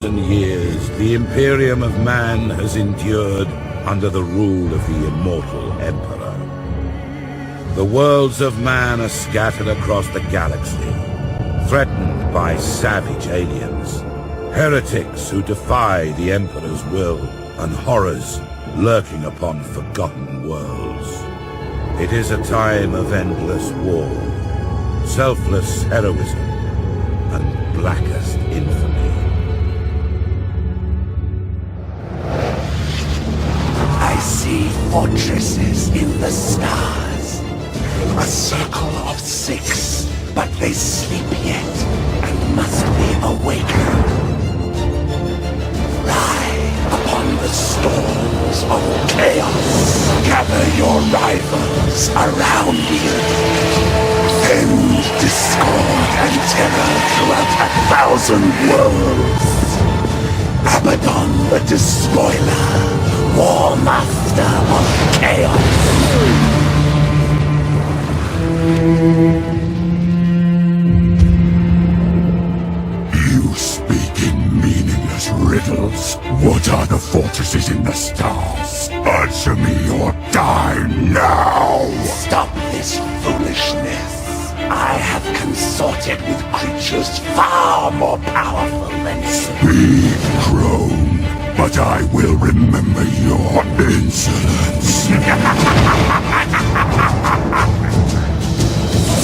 Years, the Imperium of Man has endured under the rule of the immortal Emperor. The worlds of man are scattered across the galaxy, threatened by savage aliens, heretics who defy the Emperor's will, and horrors lurking upon forgotten worlds. It is a time of endless war, selfless heroism, and blackest infamy. I see fortresses in the stars. A circle of 6, but they sleep yet and must be awakened. Ride upon the storms of chaos. Gather your rivals around you. End discord and terror throughout 1,000 worlds. Abaddon the Despoiler, War Master of Chaos. You speak in meaningless riddles. What are the fortresses in the stars? Answer me or die now! Stop this foolishness. I have consorted with creatures far more powerful than you. Speak, crone, but I will remember your insolence.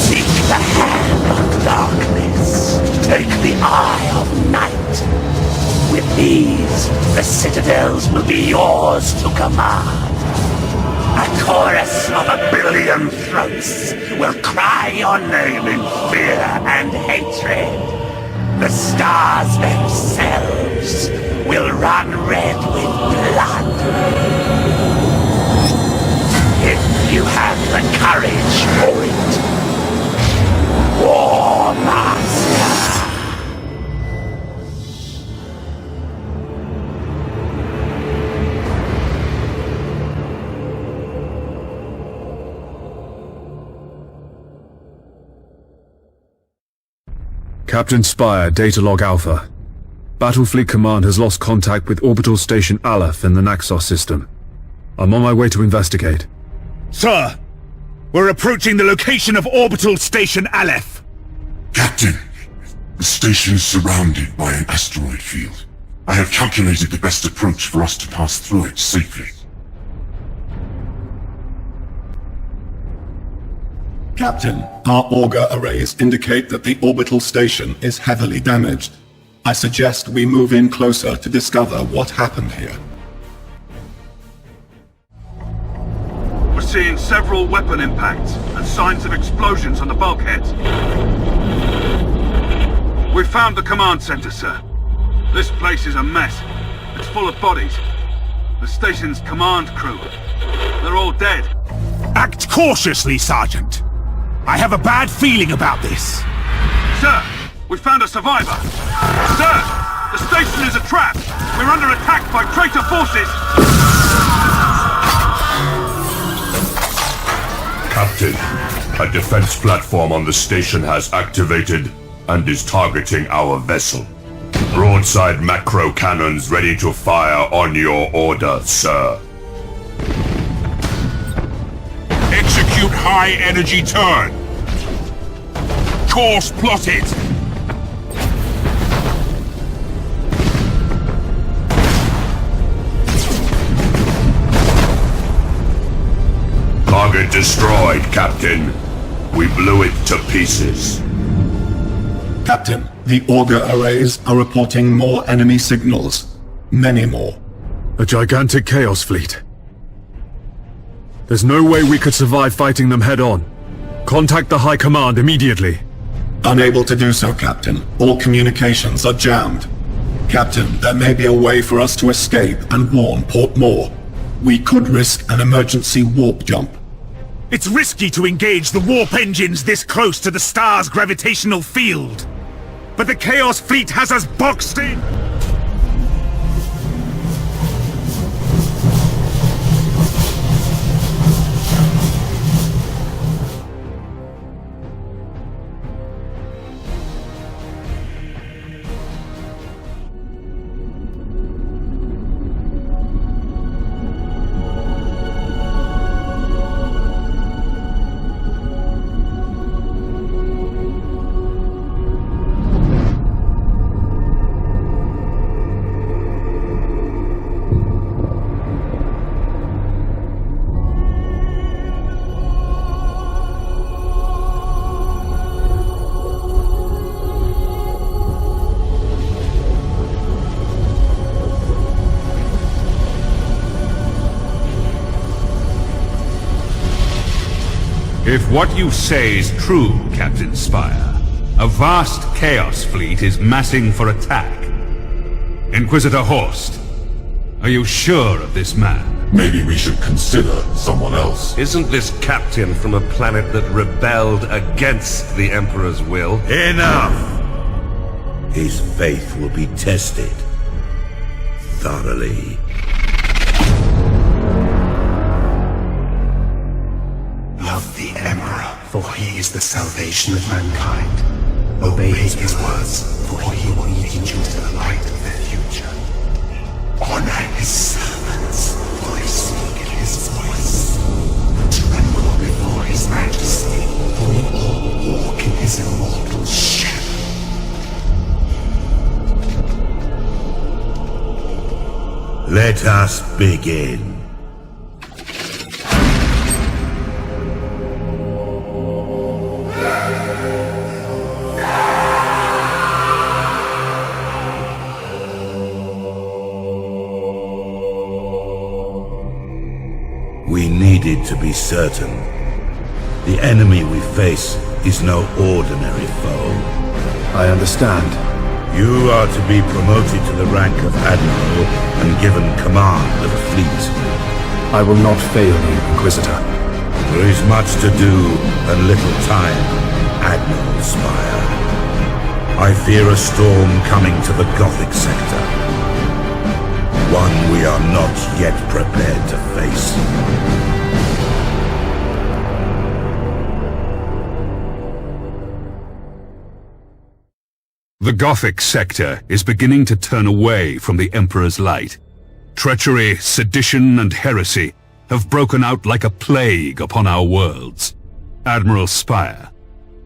Seek the hand of darkness. Take the eye of night. With these, the citadels will be yours to command. A chorus of 1 billion throats will cry your name in fear and hatred. The stars themselves will run red with blood. If you have the courage for it. War Master. Captain Spire, Datalog Alpha. Battlefleet Command has lost contact with Orbital Station Aleph in the Naxos system. I'm on my way to investigate. Sir! We're approaching the location of Orbital Station Aleph! Captain, the station is surrounded by an asteroid field. I have calculated the best approach for us to pass through it safely. Captain, our auger arrays indicate that the orbital station is heavily damaged. I suggest we move in closer to discover what happened here. We're seeing several weapon impacts and signs of explosions on the bulkheads. We found the command center, sir. This place is a mess. It's full of bodies. The station's command crew. They're all dead. Act cautiously, Sergeant. I have a bad feeling about this. Sir, we found a survivor. Sir, the station is a trap. We're under attack by traitor forces. Captain, a defense platform on the station has activated and is targeting our vessel. Broadside macro cannons ready to fire on your order, sir. Execute high-energy turn. Course plotted. Target destroyed, Captain. We blew it to pieces. Captain, the auger arrays are reporting more enemy signals. Many more. A gigantic Chaos fleet. There's no way we could survive fighting them head-on. Contact the High Command immediately. Unable to do so, Captain. All communications are jammed. Captain, there may be a way for us to escape and warn Port Moore. We could risk an emergency warp jump. It's risky to engage the warp engines this close to the star's gravitational field. But the Chaos Fleet has us boxed in! If what you say is true, Captain Spire, a vast Chaos fleet is massing for attack. Inquisitor Horst, are you sure of this man? Maybe we should consider someone else. Isn't this captain from a planet that rebelled against the Emperor's will? Enough! His faith will be tested thoroughly. Love the Emperor, for he is the salvation of mankind. Obey his words, for he will lead you to the light of their future. Honor his servants, for they speak his voice. Tremble before his majesty, for we all walk in his immortal shadow. Let us begin. We needed to be certain. The enemy we face is no ordinary foe. I understand. You are to be promoted to the rank of Admiral and given command of a fleet. I will not fail you, Inquisitor. There is much to do and little time, Admiral Spire. I fear a storm coming to the Gothic sector. One we are not yet prepared to face. The Gothic sector is beginning to turn away from the Emperor's light. Treachery, sedition, and heresy have broken out like a plague upon our worlds. Admiral Spire,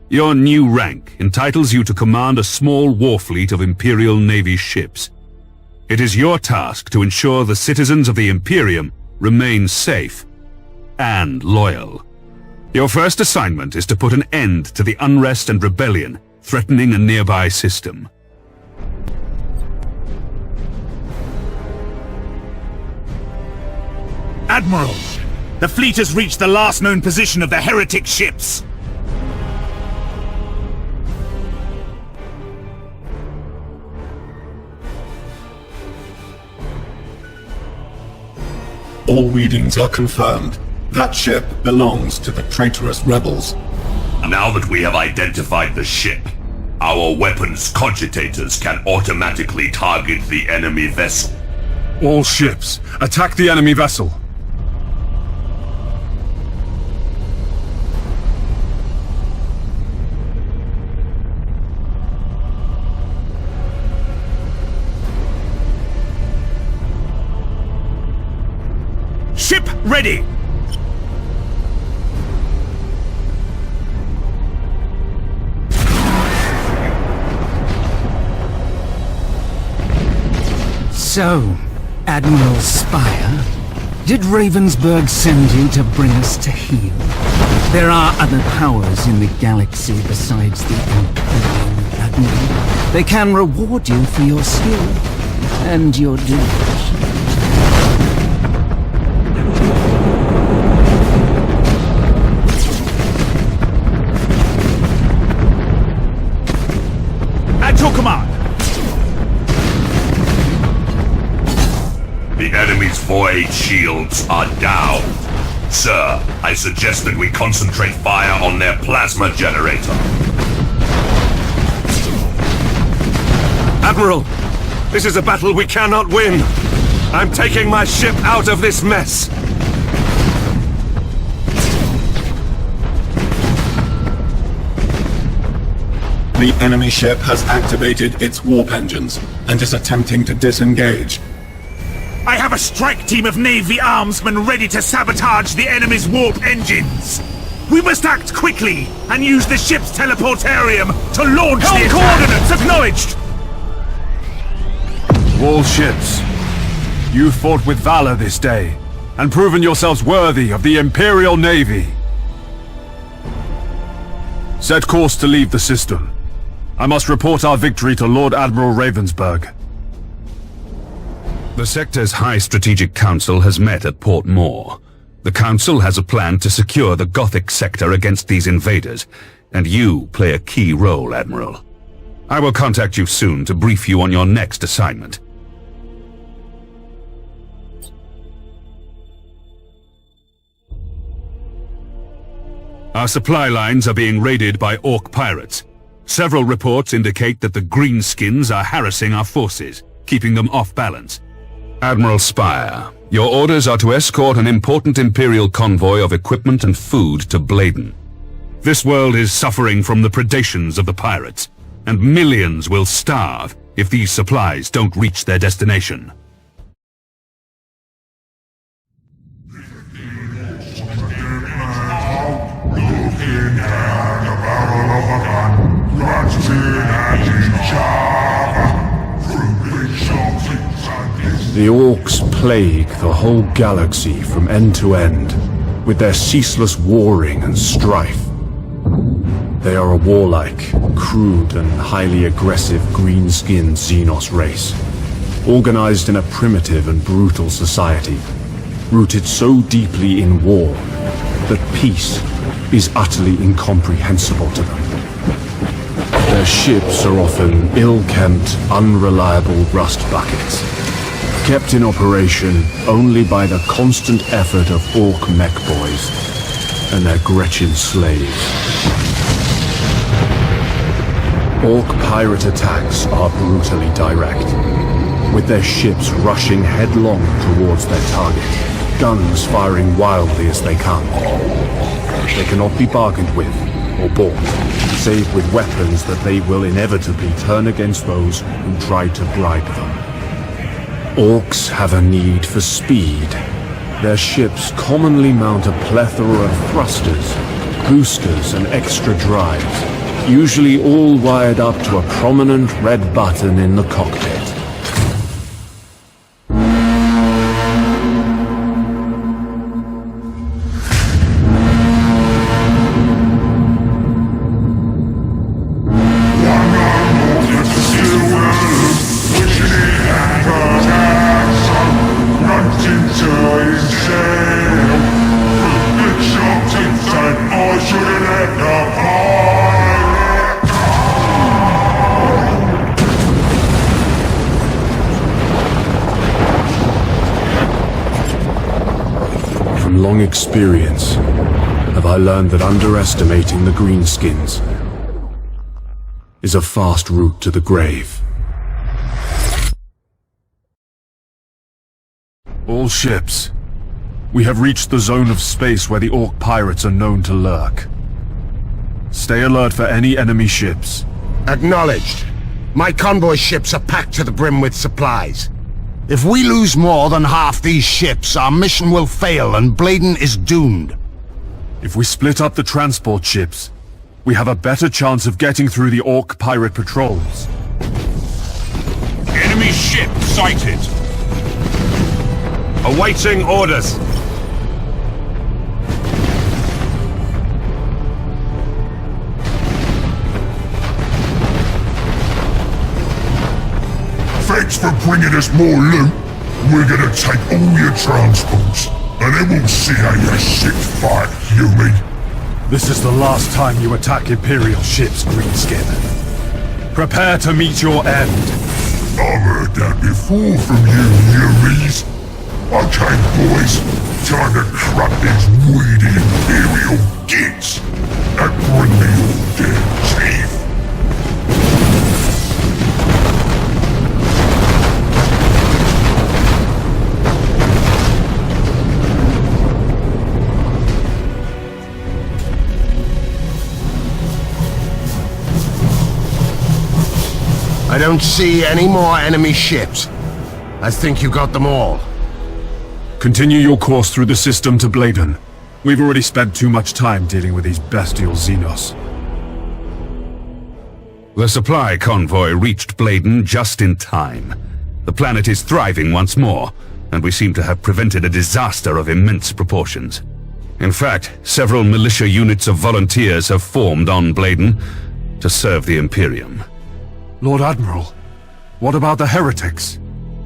your new rank entitles you to command a small war fleet of Imperial Navy ships. It is your task to ensure the citizens of the Imperium remain safe and loyal. Your first assignment is to put an end to the unrest and rebellion threatening a nearby system. Admiral, the fleet has reached the last known position of the heretic ships. All readings are confirmed. That ship belongs to the traitorous rebels. Now that we have identified the ship, our weapons cogitators can automatically target the enemy vessel. All ships, attack the enemy vessel. Ship ready! So, Admiral Spire, did Ravensburg send you to bring us to heel? There are other powers in the galaxy besides the Imperium, Admiral. They can reward you for your skill and your devotion. At your command! The enemy's void shields are down. Sir, I suggest that we concentrate fire on their plasma generator. Admiral, this is a battle we cannot win. I'm taking my ship out of this mess. The enemy ship has activated its warp engines and is attempting to disengage. I have a strike team of Navy armsmen ready to sabotage the enemy's warp engines. We must act quickly and use the ship's teleportarium to launch the attack. Coordinates acknowledged! All ships, you fought with valor this day, and proven yourselves worthy of the Imperial Navy. Set course to leave the system. I must report our victory to Lord Admiral Ravensburg. The sector's High Strategic Council has met at Port Moore. The Council has a plan to secure the Gothic sector against these invaders, and you play a key role, Admiral. I will contact you soon to brief you on your next assignment. Our supply lines are being raided by Orc pirates. Several reports indicate that the Greenskins are harassing our forces, keeping them off balance. Admiral Spire, your orders are to escort an important Imperial convoy of equipment and food to Bladen. This world is suffering from the predations of the pirates, and millions will starve if these supplies don't reach their destination. The Orcs plague the whole galaxy from end to end, with their ceaseless warring and strife. They are a warlike, crude and highly aggressive green-skinned Xenos race, organized in a primitive and brutal society, rooted so deeply in war that peace is utterly incomprehensible to them. Their ships are often ill-kempt, unreliable rust buckets, kept in operation only by the constant effort of Orc mech boys and their Gretchen slaves. Orc pirate attacks are brutally direct, with their ships rushing headlong towards their target, guns firing wildly as they come. They cannot be bargained with or bought, save with weapons that they will inevitably turn against those who try to bribe them. Orcs have a need for speed. Their ships commonly mount a plethora of thrusters, boosters, and extra drives, usually all wired up to a prominent red button in the cockpit. Long experience have I learned that underestimating the Greenskins is a fast route to the grave. All ships, we have reached the zone of space where the Orc pirates are known to lurk. Stay alert for any enemy ships. Acknowledged. My convoy ships are packed to the brim with supplies. If we lose more than half these ships, our mission will fail and Bladen is doomed. If we split up the transport ships, we have a better chance of getting through the Orc pirate patrols. Enemy ship sighted. Awaiting orders. Thanks for bringing us more loot. We're gonna take all your transports, and then we'll see how your ships fight, human. This is the last time you attack Imperial ships, Greenskin. Prepare to meet your end. I've heard that before from you, Yuris. Okay, boys, time to crack these weedy Imperial gits and bring me all their teeth. I don't see any more enemy ships. I think you got them all. Continue your course through the system to Bladen. We've already spent too much time dealing with these bestial Xenos. The supply convoy reached Bladen just in time. The planet is thriving once more, and we seem to have prevented a disaster of immense proportions. In fact, several militia units of volunteers have formed on Bladen to serve the Imperium. Lord Admiral, what about the heretics?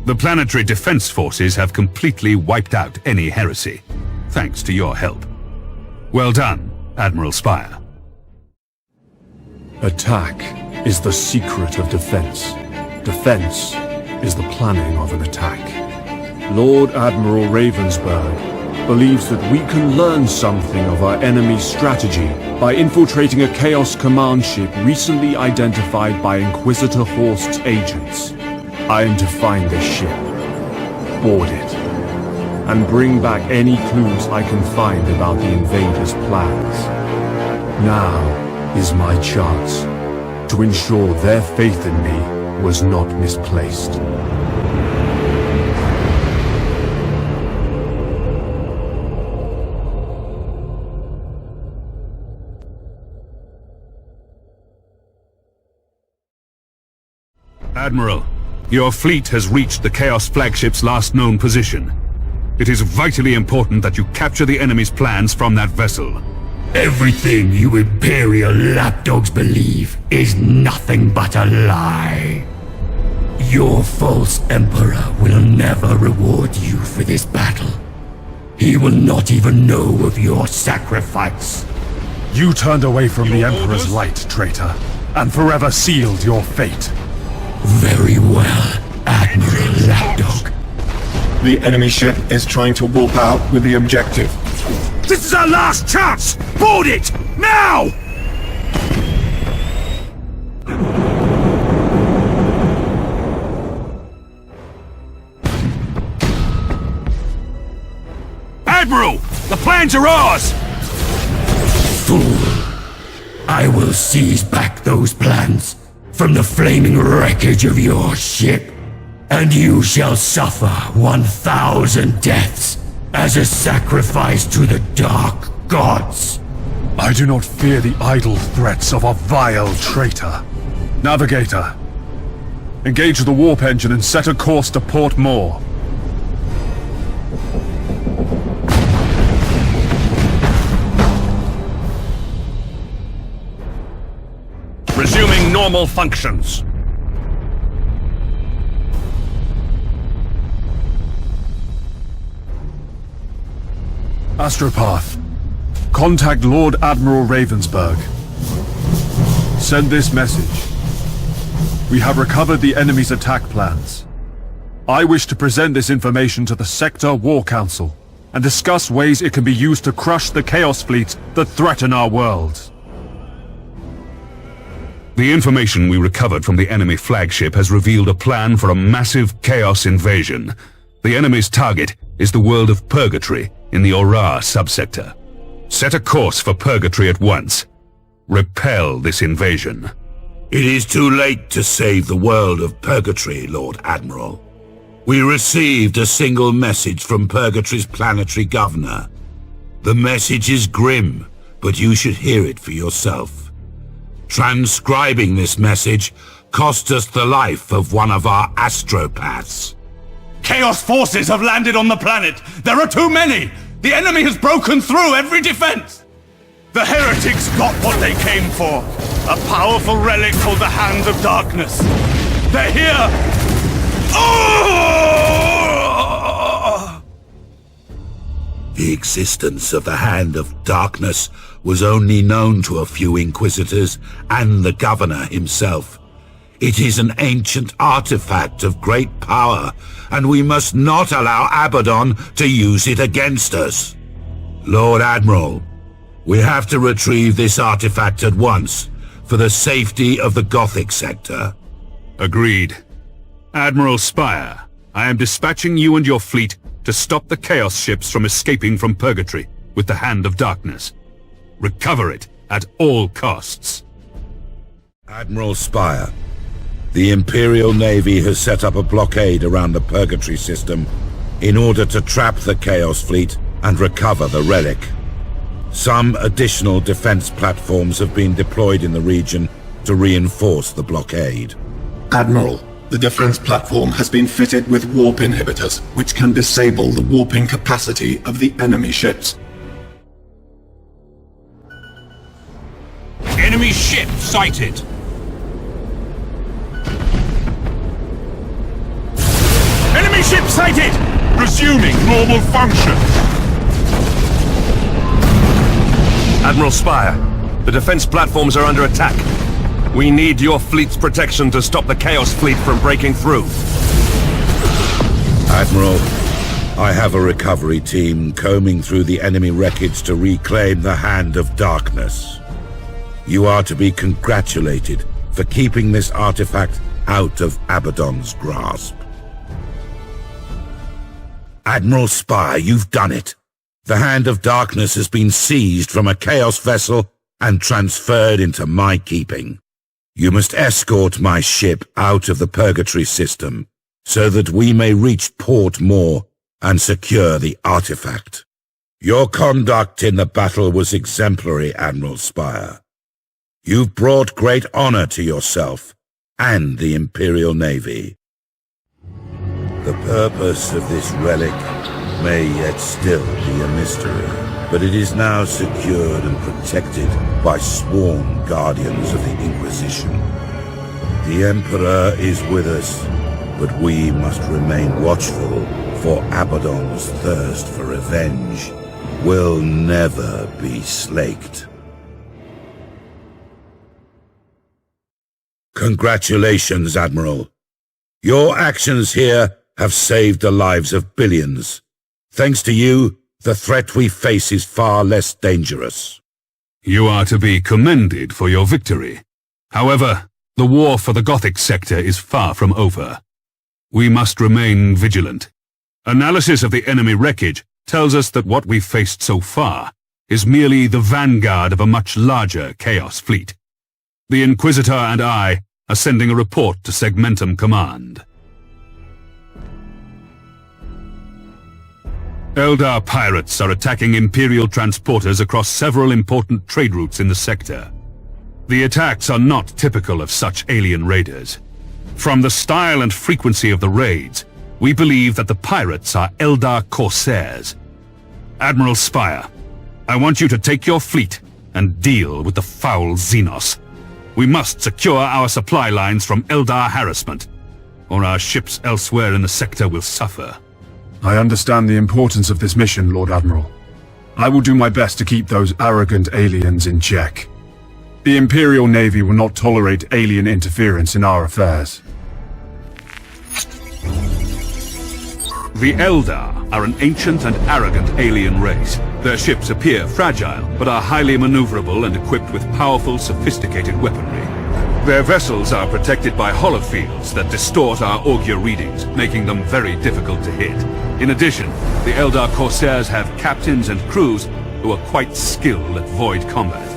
The planetary defense forces have completely wiped out any heresy. thanks to your help. Well done, Admiral Spire. Attack is the secret of defense. Defense is the planning of an attack. Lord Admiral Ravensburg believes that we can learn something of our enemy's strategy by infiltrating a Chaos Command ship recently identified by Inquisitor Horst's agents. I am to find this ship, board it, and bring back any clues I can find about the invaders' plans. Now is my chance to ensure their faith in me was not misplaced. Admiral, your fleet has reached the Chaos flagship's last known position. It is vitally important that you capture the enemy's plans from that vessel. Everything you Imperial lapdogs believe is nothing but a lie. Your false Emperor will never reward you for this battle. He will not even know of your sacrifice. You turned away from the Emperor's light, traitor, and forever sealed your fate. Very well, Admiral Lapdog. The enemy ship is trying to warp out with the objective. This is our last chance! Board it! Now! Admiral! The plans are ours! Fool! I will seize back those plans from the flaming wreckage of your ship, and you shall suffer 1,000 deaths as a sacrifice to the Dark Gods. I do not fear the idle threats of a vile traitor. Navigator, engage the warp engine and set a course to Port Moore. Resuming normal functions. Astropath, contact Lord Admiral Ravensburg. Send this message. We have recovered the enemy's attack plans. I wish to present this information to the Sector War Council and discuss ways it can be used to crush the Chaos fleets that threaten our worlds. The information we recovered from the enemy flagship has revealed a plan for a massive Chaos invasion. The enemy's target is the world of Purgatory in the Aura subsector. Set a course for Purgatory at once. Repel this invasion. It is too late to save the world of Purgatory, Lord Admiral. We received a single message from Purgatory's planetary governor. The message is grim, but you should hear it for yourself. Transcribing this message cost us the life of one of our astropaths. Chaos forces have landed on the planet! There are too many! The enemy has broken through every defense! The heretics got what they came for! A powerful relic called the Hand of Darkness! They're here! Oh! The existence of the Hand of Darkness was only known to a few Inquisitors and the Governor himself. It is an ancient artifact of great power, and we must not allow Abaddon to use it against us. Lord Admiral, we have to retrieve this artifact at once, for the safety of the Gothic sector. Agreed. Admiral Spire, I am dispatching you and your fleet to stop the Chaos ships from escaping from Purgatory with the Hand of Darkness. Recover it at all costs. Admiral Spire, the Imperial Navy has set up a blockade around the Purgatory system in order to trap the Chaos fleet and recover the relic. Some additional defense platforms have been deployed in the region to reinforce the blockade. Admiral, the defense platform has been fitted with warp inhibitors, which can disable the warping capacity of the enemy ships. Enemy ship sighted! Enemy ship sighted! Resuming normal function! Admiral Spire, the defense platforms are under attack. We need your fleet's protection to stop the Chaos Fleet from breaking through. Admiral, I have a recovery team combing through the enemy wreckage to reclaim the Hand of Darkness. You are to be congratulated for keeping this artifact out of Abaddon's grasp. Admiral Spire, you've done it. The Hand of Darkness has been seized from a Chaos vessel and transferred into my keeping. You must escort my ship out of the Purgatory system so that we may reach Port More and secure the artifact. Your conduct in the battle was exemplary, Admiral Spire. You've brought great honor to yourself and the Imperial Navy. The purpose of this relic may yet still be a mystery, but it is now secured and protected by sworn guardians of the Inquisition. The Emperor is with us, but we must remain watchful, for Abaddon's thirst for revenge will never be slaked. Congratulations, Admiral. Your actions here have saved the lives of billions. Thanks to you, the threat we face is far less dangerous. You are to be commended for your victory. However, the war for the Gothic sector is far from over. We must remain vigilant. Analysis of the enemy wreckage tells us that what we've faced so far is merely the vanguard of a much larger Chaos fleet. The Inquisitor and I are sending a report to Segmentum Command. Eldar pirates are attacking Imperial transporters across several important trade routes in the sector. The attacks are not typical of such alien raiders. From the style and frequency of the raids, we believe that the pirates are Eldar corsairs. Admiral Spire, I want you to take your fleet and deal with the foul Xenos. We must secure our supply lines from Eldar harassment, or our ships elsewhere in the sector will suffer. I understand the importance of this mission, Lord Admiral. I will do my best to keep those arrogant aliens in check. The Imperial Navy will not tolerate alien interference in our affairs. The Eldar are an ancient and arrogant alien race. Their ships appear fragile, but are highly maneuverable and equipped with powerful, sophisticated weaponry. Their vessels are protected by holofields that distort our augur readings, making them very difficult to hit. In addition, the Eldar Corsairs have captains and crews who are quite skilled at void combat.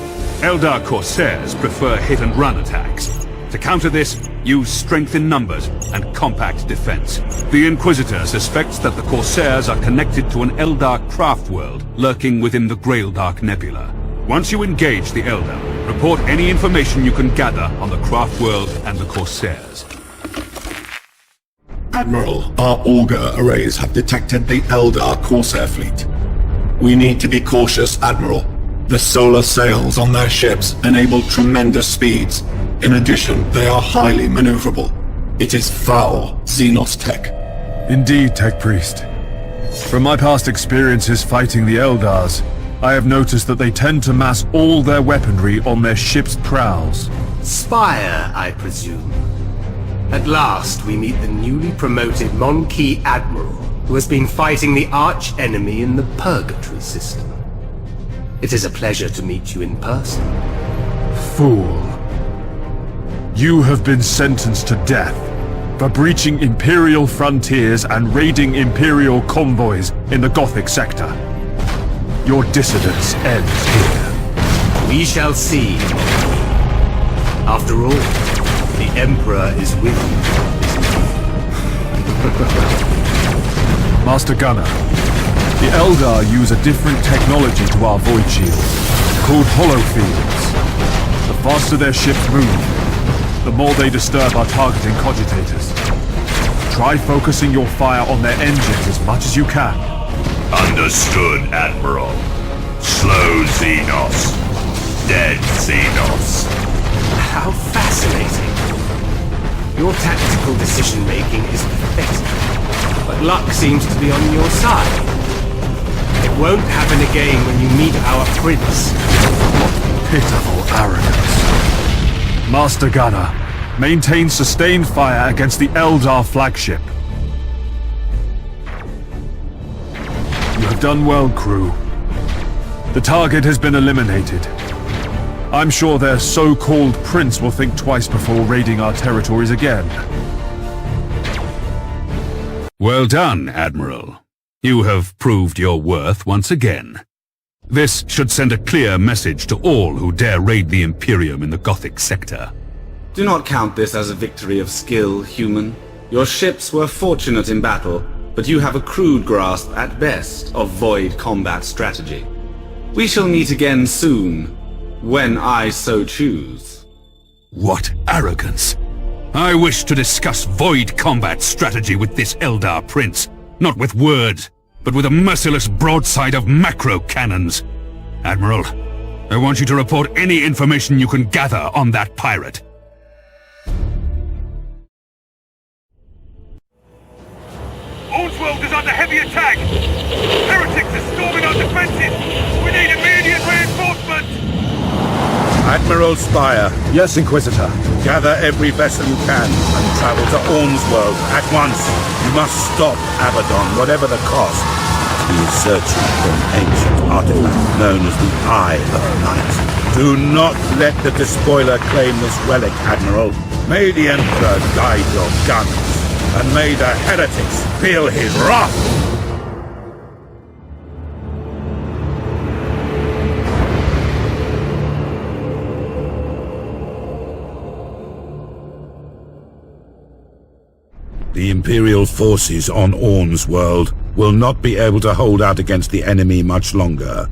Eldar Corsairs prefer hit-and-run attacks. To counter this, use strength in numbers and compact defense. The Inquisitor suspects that the Corsairs are connected to an Eldar craft world lurking within the Graildark Nebula. Once you engage the Eldar, report any information you can gather on the craft world and the Corsairs. Admiral, our augur arrays have detected the Eldar Corsair fleet. We need to be cautious, Admiral. The solar sails on their ships enable tremendous speeds. In addition, they are highly maneuverable. It is foul Xenos tech. Indeed, Tech Priest. From my past experiences fighting the Eldars, I have noticed that they tend to mass all their weaponry on their ship's prows. Spire, I presume. At last, we meet the newly promoted Monkey Admiral, who has been fighting the arch-enemy in the Purgatory system. It is a pleasure to meet you in person. Fool. You have been sentenced to death for breaching Imperial frontiers and raiding Imperial convoys in the Gothic sector. Your dissidence ends here. We shall see. After all, the Emperor is with you. Master Gunner, the Eldar use a different technology to our void shields, called holofields. The faster their ships move, the more they disturb our targeting cogitators. Try focusing your fire on their engines as much as you can. Understood, Admiral. Slow Xenos. Dead Xenos. How fascinating. Your tactical decision-making is pathetic, but luck seems to be on your side. won't happen again when you meet our prince. Pitiful arrogance. Master Gunner, maintain sustained fire against the Eldar flagship. You have done well, crew. The target has been eliminated. I'm sure their so-called prince will think twice before raiding our territories again. Well done, Admiral. You have proved your worth once again. This should send a clear message to all who dare raid the Imperium in the Gothic sector. Do not count this as a victory of skill, human. Your ships were fortunate in battle, but you have a crude grasp at best of void combat strategy. We shall meet again soon, when I so choose. What arrogance! I wish to discuss void combat strategy with this Eldar prince, not with words, but with a merciless broadside of macro cannons. Admiral, I want you to report any information you can gather on that pirate. Ornsworld is under heavy attack! Heretics are storming our defenses! We need immediate reinforcement! Admiral Spire, Yes, Inquisitor. gather every vessel you can and travel to Ornsworld at once. You must stop Abaddon, whatever the cost. He is searching for an ancient artifact known as the Eye of Night. Do not let the despoiler claim this relic, Admiral. May the Emperor guide your guns, and may the heretics feel his wrath! The Imperial forces on Ornsworld will not be able to hold out against the enemy much longer.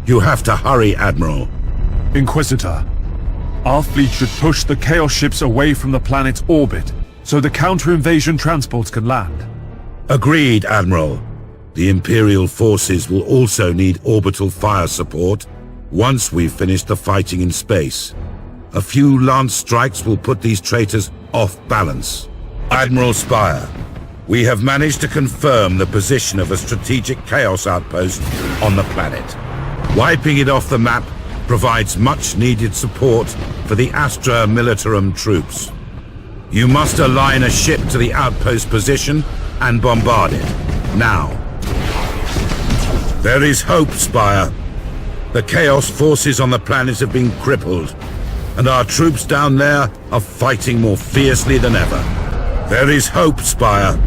You have to hurry, Admiral. Inquisitor, our fleet should push the Chaos ships away from the planet's orbit, so the counter-invasion transports can land. Agreed, Admiral. The Imperial forces will also need orbital fire support once we've finished the fighting in space. A few lance strikes will put these traitors off balance. Admiral Spire, we have managed to confirm the position of a strategic Chaos outpost on the planet. Wiping it off the map provides much-needed support for the Astra Militarum troops. You must align a ship to the outpost position and bombard it. Now. There is hope, Spire. The Chaos forces on the planet have been crippled, and our troops down there are fighting more fiercely than ever. There is hope, Spire.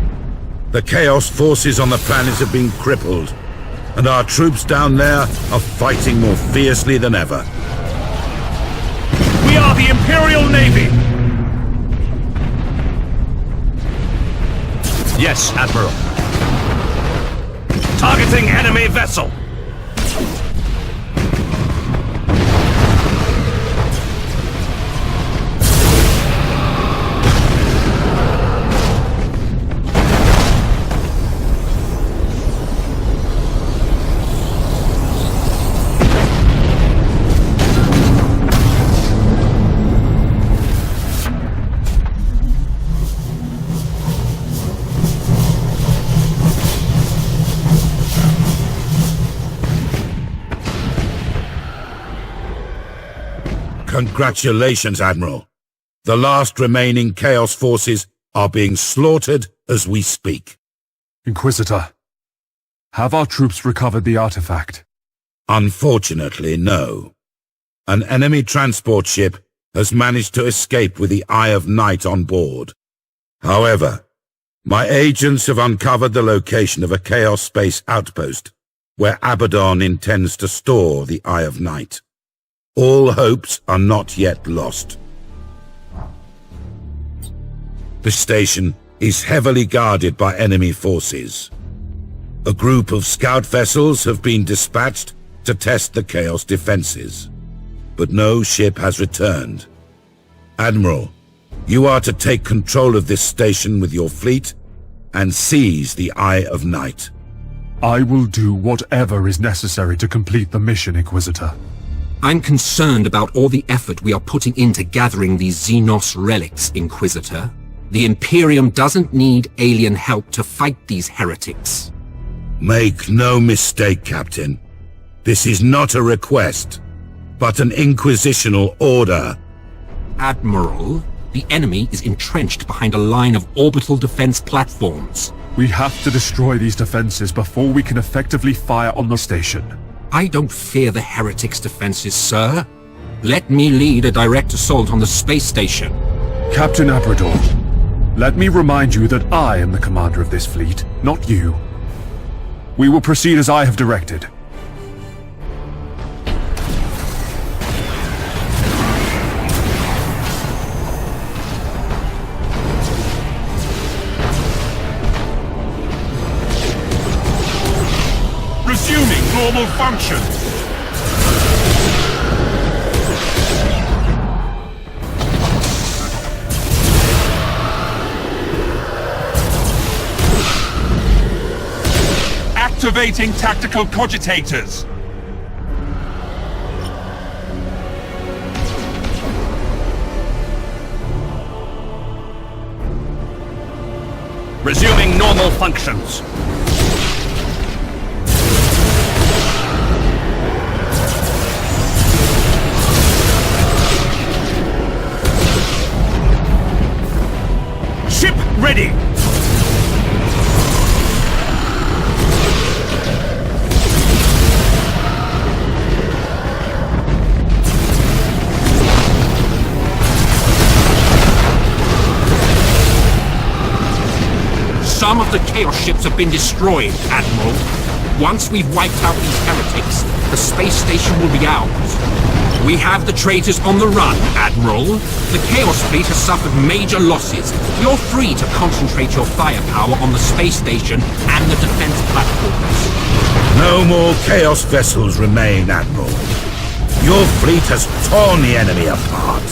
The Chaos forces on the planet have been crippled, and our troops down there are fighting more fiercely than ever. We are the Imperial Navy! Yes, Admiral. Targeting enemy vessel! Congratulations, Admiral. The last remaining Chaos forces are being slaughtered as we speak. Inquisitor, have our troops recovered the artifact? Unfortunately, no. An enemy transport ship has managed to escape with the Eye of Night on board. However, my agents have uncovered the location of a Chaos space outpost where Abaddon intends to store the Eye of Night. All hopes are not yet lost. The station is heavily guarded by enemy forces. A group of scout vessels have been dispatched to test the Chaos defenses, but no ship has returned. Admiral, you are to take control of this station with your fleet and seize the Eye of Night. I will do whatever is necessary to complete the mission, Inquisitor. I'm concerned about all the effort we are putting into gathering these Xenos relics, Inquisitor. The Imperium doesn't need alien help to fight these heretics. Make no mistake, Captain. This is not a request, but an inquisitional order. Admiral, the enemy is entrenched behind a line of orbital defense platforms. We have to destroy these defenses before we can effectively fire on the station. I don't fear the heretics' defenses, sir. Let me lead a direct assault on the space station. Captain Abrador, let me remind you that I am the commander of this fleet, not you. We will proceed as I have directed. Resuming normal function. Activating tactical cogitators. Resuming normal functions. Ship ready! Some of the Chaos ships have been destroyed, Admiral. Once we've wiped out these heretics, the space station will be ours. We have the traitors on the run, Admiral. The Chaos fleet has suffered major losses. You're free to concentrate your firepower on the space station and the defense platforms. No more Chaos vessels remain, Admiral. Your fleet has torn the enemy apart,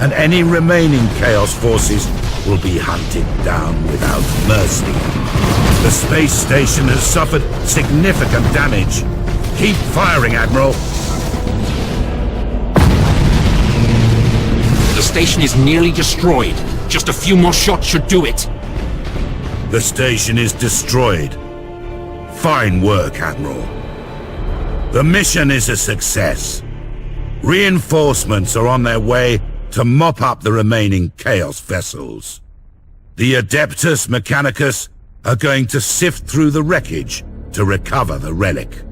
and any remaining Chaos forces will be hunted down without mercy. The space station has suffered significant damage. Keep firing, Admiral. The station is nearly destroyed. Just a few more shots should do it. The station is destroyed. Fine work, Admiral. The mission is a success. Reinforcements are on their way to mop up the remaining Chaos vessels. The Adeptus Mechanicus are going to sift through the wreckage to recover the relic.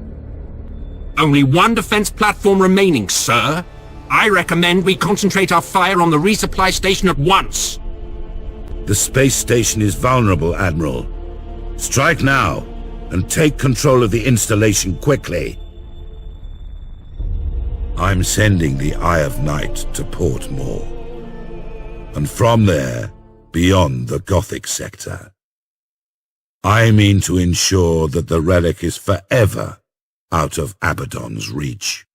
Only one defense platform remaining, sir. I recommend we concentrate our fire on the resupply station at once. The space station is vulnerable, Admiral. Strike now and take control of the installation quickly. I'm sending the Eye of Night to Portmore, and from there, beyond the Gothic sector. I mean to ensure that the relic is forever out of Abaddon's reach.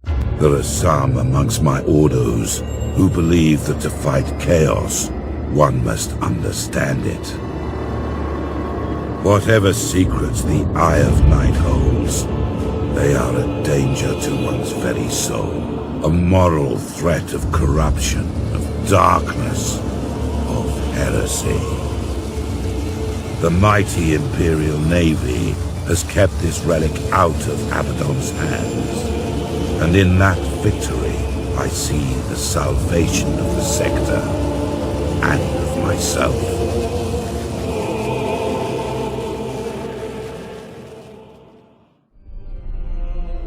There are some amongst my Ordos who believe that to fight Chaos, one must understand it. Whatever secrets the Eye of Night holds, they are a danger to one's very soul, a moral threat of corruption, of darkness, of heresy. The mighty Imperial Navy has kept this relic out of Abaddon's hands, and in that victory I see the salvation of the sector, and of myself.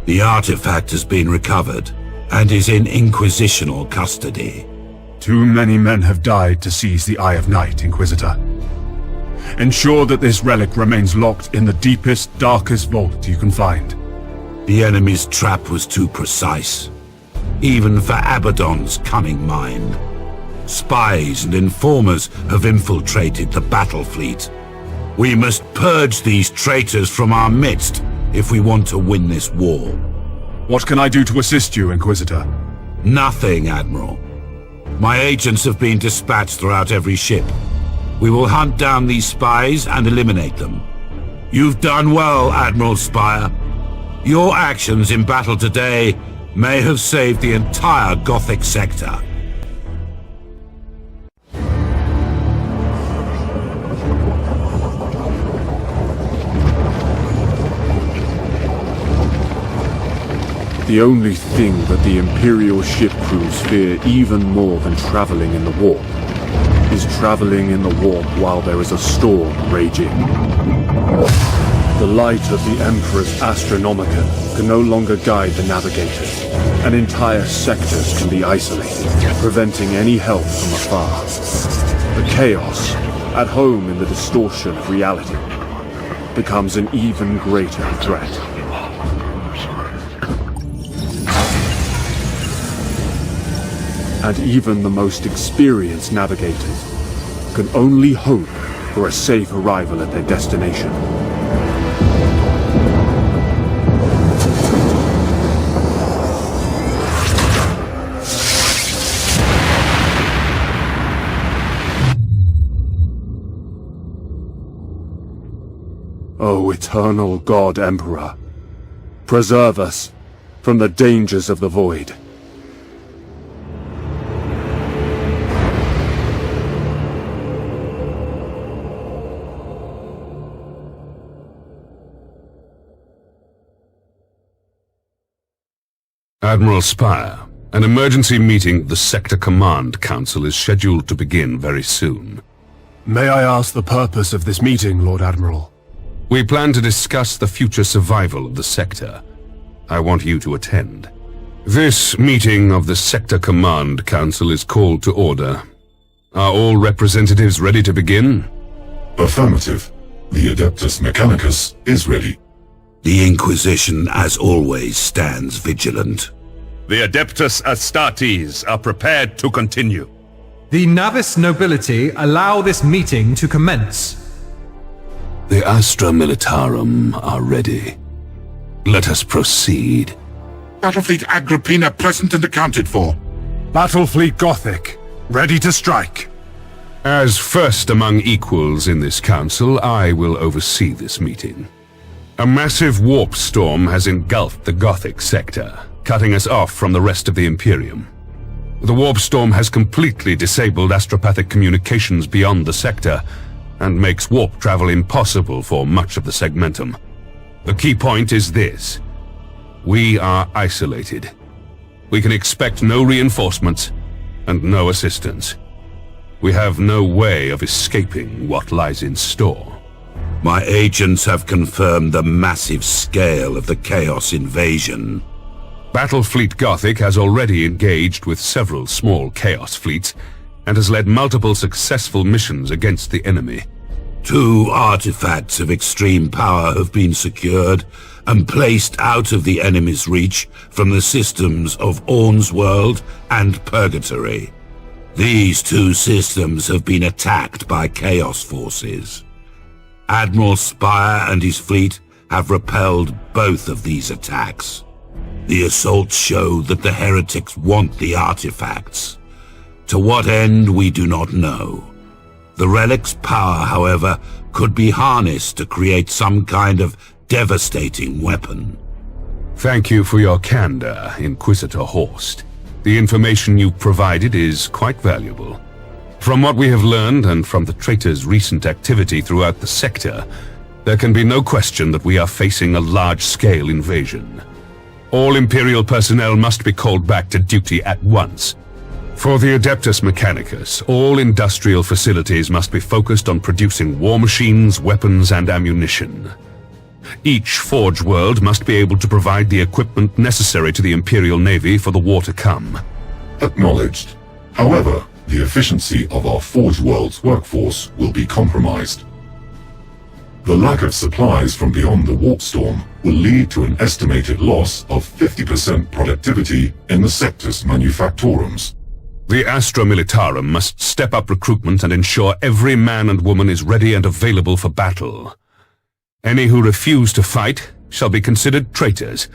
The artifact has been recovered, and is in Inquisitional custody. Too many men have died to seize the Eye of Night, Inquisitor. Ensure that this relic remains locked in the deepest, darkest vault you can find. The enemy's trap was too precise, even for Abaddon's cunning mind. Spies and informers have infiltrated the Battlefleet. We must purge these traitors from our midst if we want to win this war. What can I do to assist you, Inquisitor? Nothing, Admiral. My agents have been dispatched throughout every ship. We will hunt down these spies and eliminate them. You've done well, Admiral Spire. Your actions in battle today may have saved the entire Gothic sector. The only thing that the Imperial ship crews fear even more than traveling in the warp is traveling in the warp while there is a storm raging. The light of the Emperor's Astronomicon can no longer guide the navigators, and entire sectors can be isolated, preventing any help from afar. The chaos, at home in the distortion of reality, becomes an even greater threat. And even the most experienced navigators can only hope for a safe arrival at their destination. O eternal God Emperor, preserve us from the dangers of the void. Admiral Spire, an emergency meeting of the Sector Command Council is scheduled to begin very soon. May I ask the purpose of this meeting, Lord Admiral? We plan to discuss the future survival of the sector. I want you to attend. This meeting of the Sector Command Council is called to order. Are all representatives ready to begin? Affirmative. The Adeptus Mechanicus is ready. The Inquisition, as always, stands vigilant. The Adeptus Astartes are prepared to continue. The Navis Nobility allow this meeting to commence. The Astra Militarum are ready. Let us proceed. Battlefleet Agrippina present and accounted for. Battlefleet Gothic, ready to strike. As first among equals in this council, I will oversee this meeting. A massive warp storm has engulfed the Gothic sector, cutting us off from the rest of the Imperium. The warp storm has completely disabled astropathic communications beyond the sector, and makes warp travel impossible for much of the segmentum. The key point is this. We are isolated. We can expect no reinforcements and no assistance. We have no way of escaping what lies in store. My agents have confirmed the massive scale of the Chaos invasion. Battlefleet Gothic has already engaged with several small Chaos fleets and has led multiple successful missions against the enemy. 2 artifacts of extreme power have been secured and placed out of the enemy's reach from the systems of Orn's World and Purgatory. These 2 systems have been attacked by Chaos forces. Admiral Spire and his fleet have repelled both of these attacks. The assaults show that the heretics want the artifacts. To what end, we do not know. The relic's power, however, could be harnessed to create some kind of devastating weapon. Thank you for your candor, Inquisitor Horst. The information you've provided is quite valuable. From what we have learned, and from the traitors' recent activity throughout the sector, there can be no question that we are facing a large-scale invasion. All Imperial personnel must be called back to duty at once. For the Adeptus Mechanicus, all industrial facilities must be focused on producing war machines, weapons, and ammunition. Each Forge World must be able to provide the equipment necessary to the Imperial Navy for the war to come. Acknowledged. However, the efficiency of our Forge World's workforce will be compromised. The lack of supplies from beyond the warp storm will lead to an estimated loss of 50% productivity in the sector's manufactorums. The Astra Militarum must step up recruitment and ensure every man and woman is ready and available for battle. Any who refuse to fight shall be considered traitors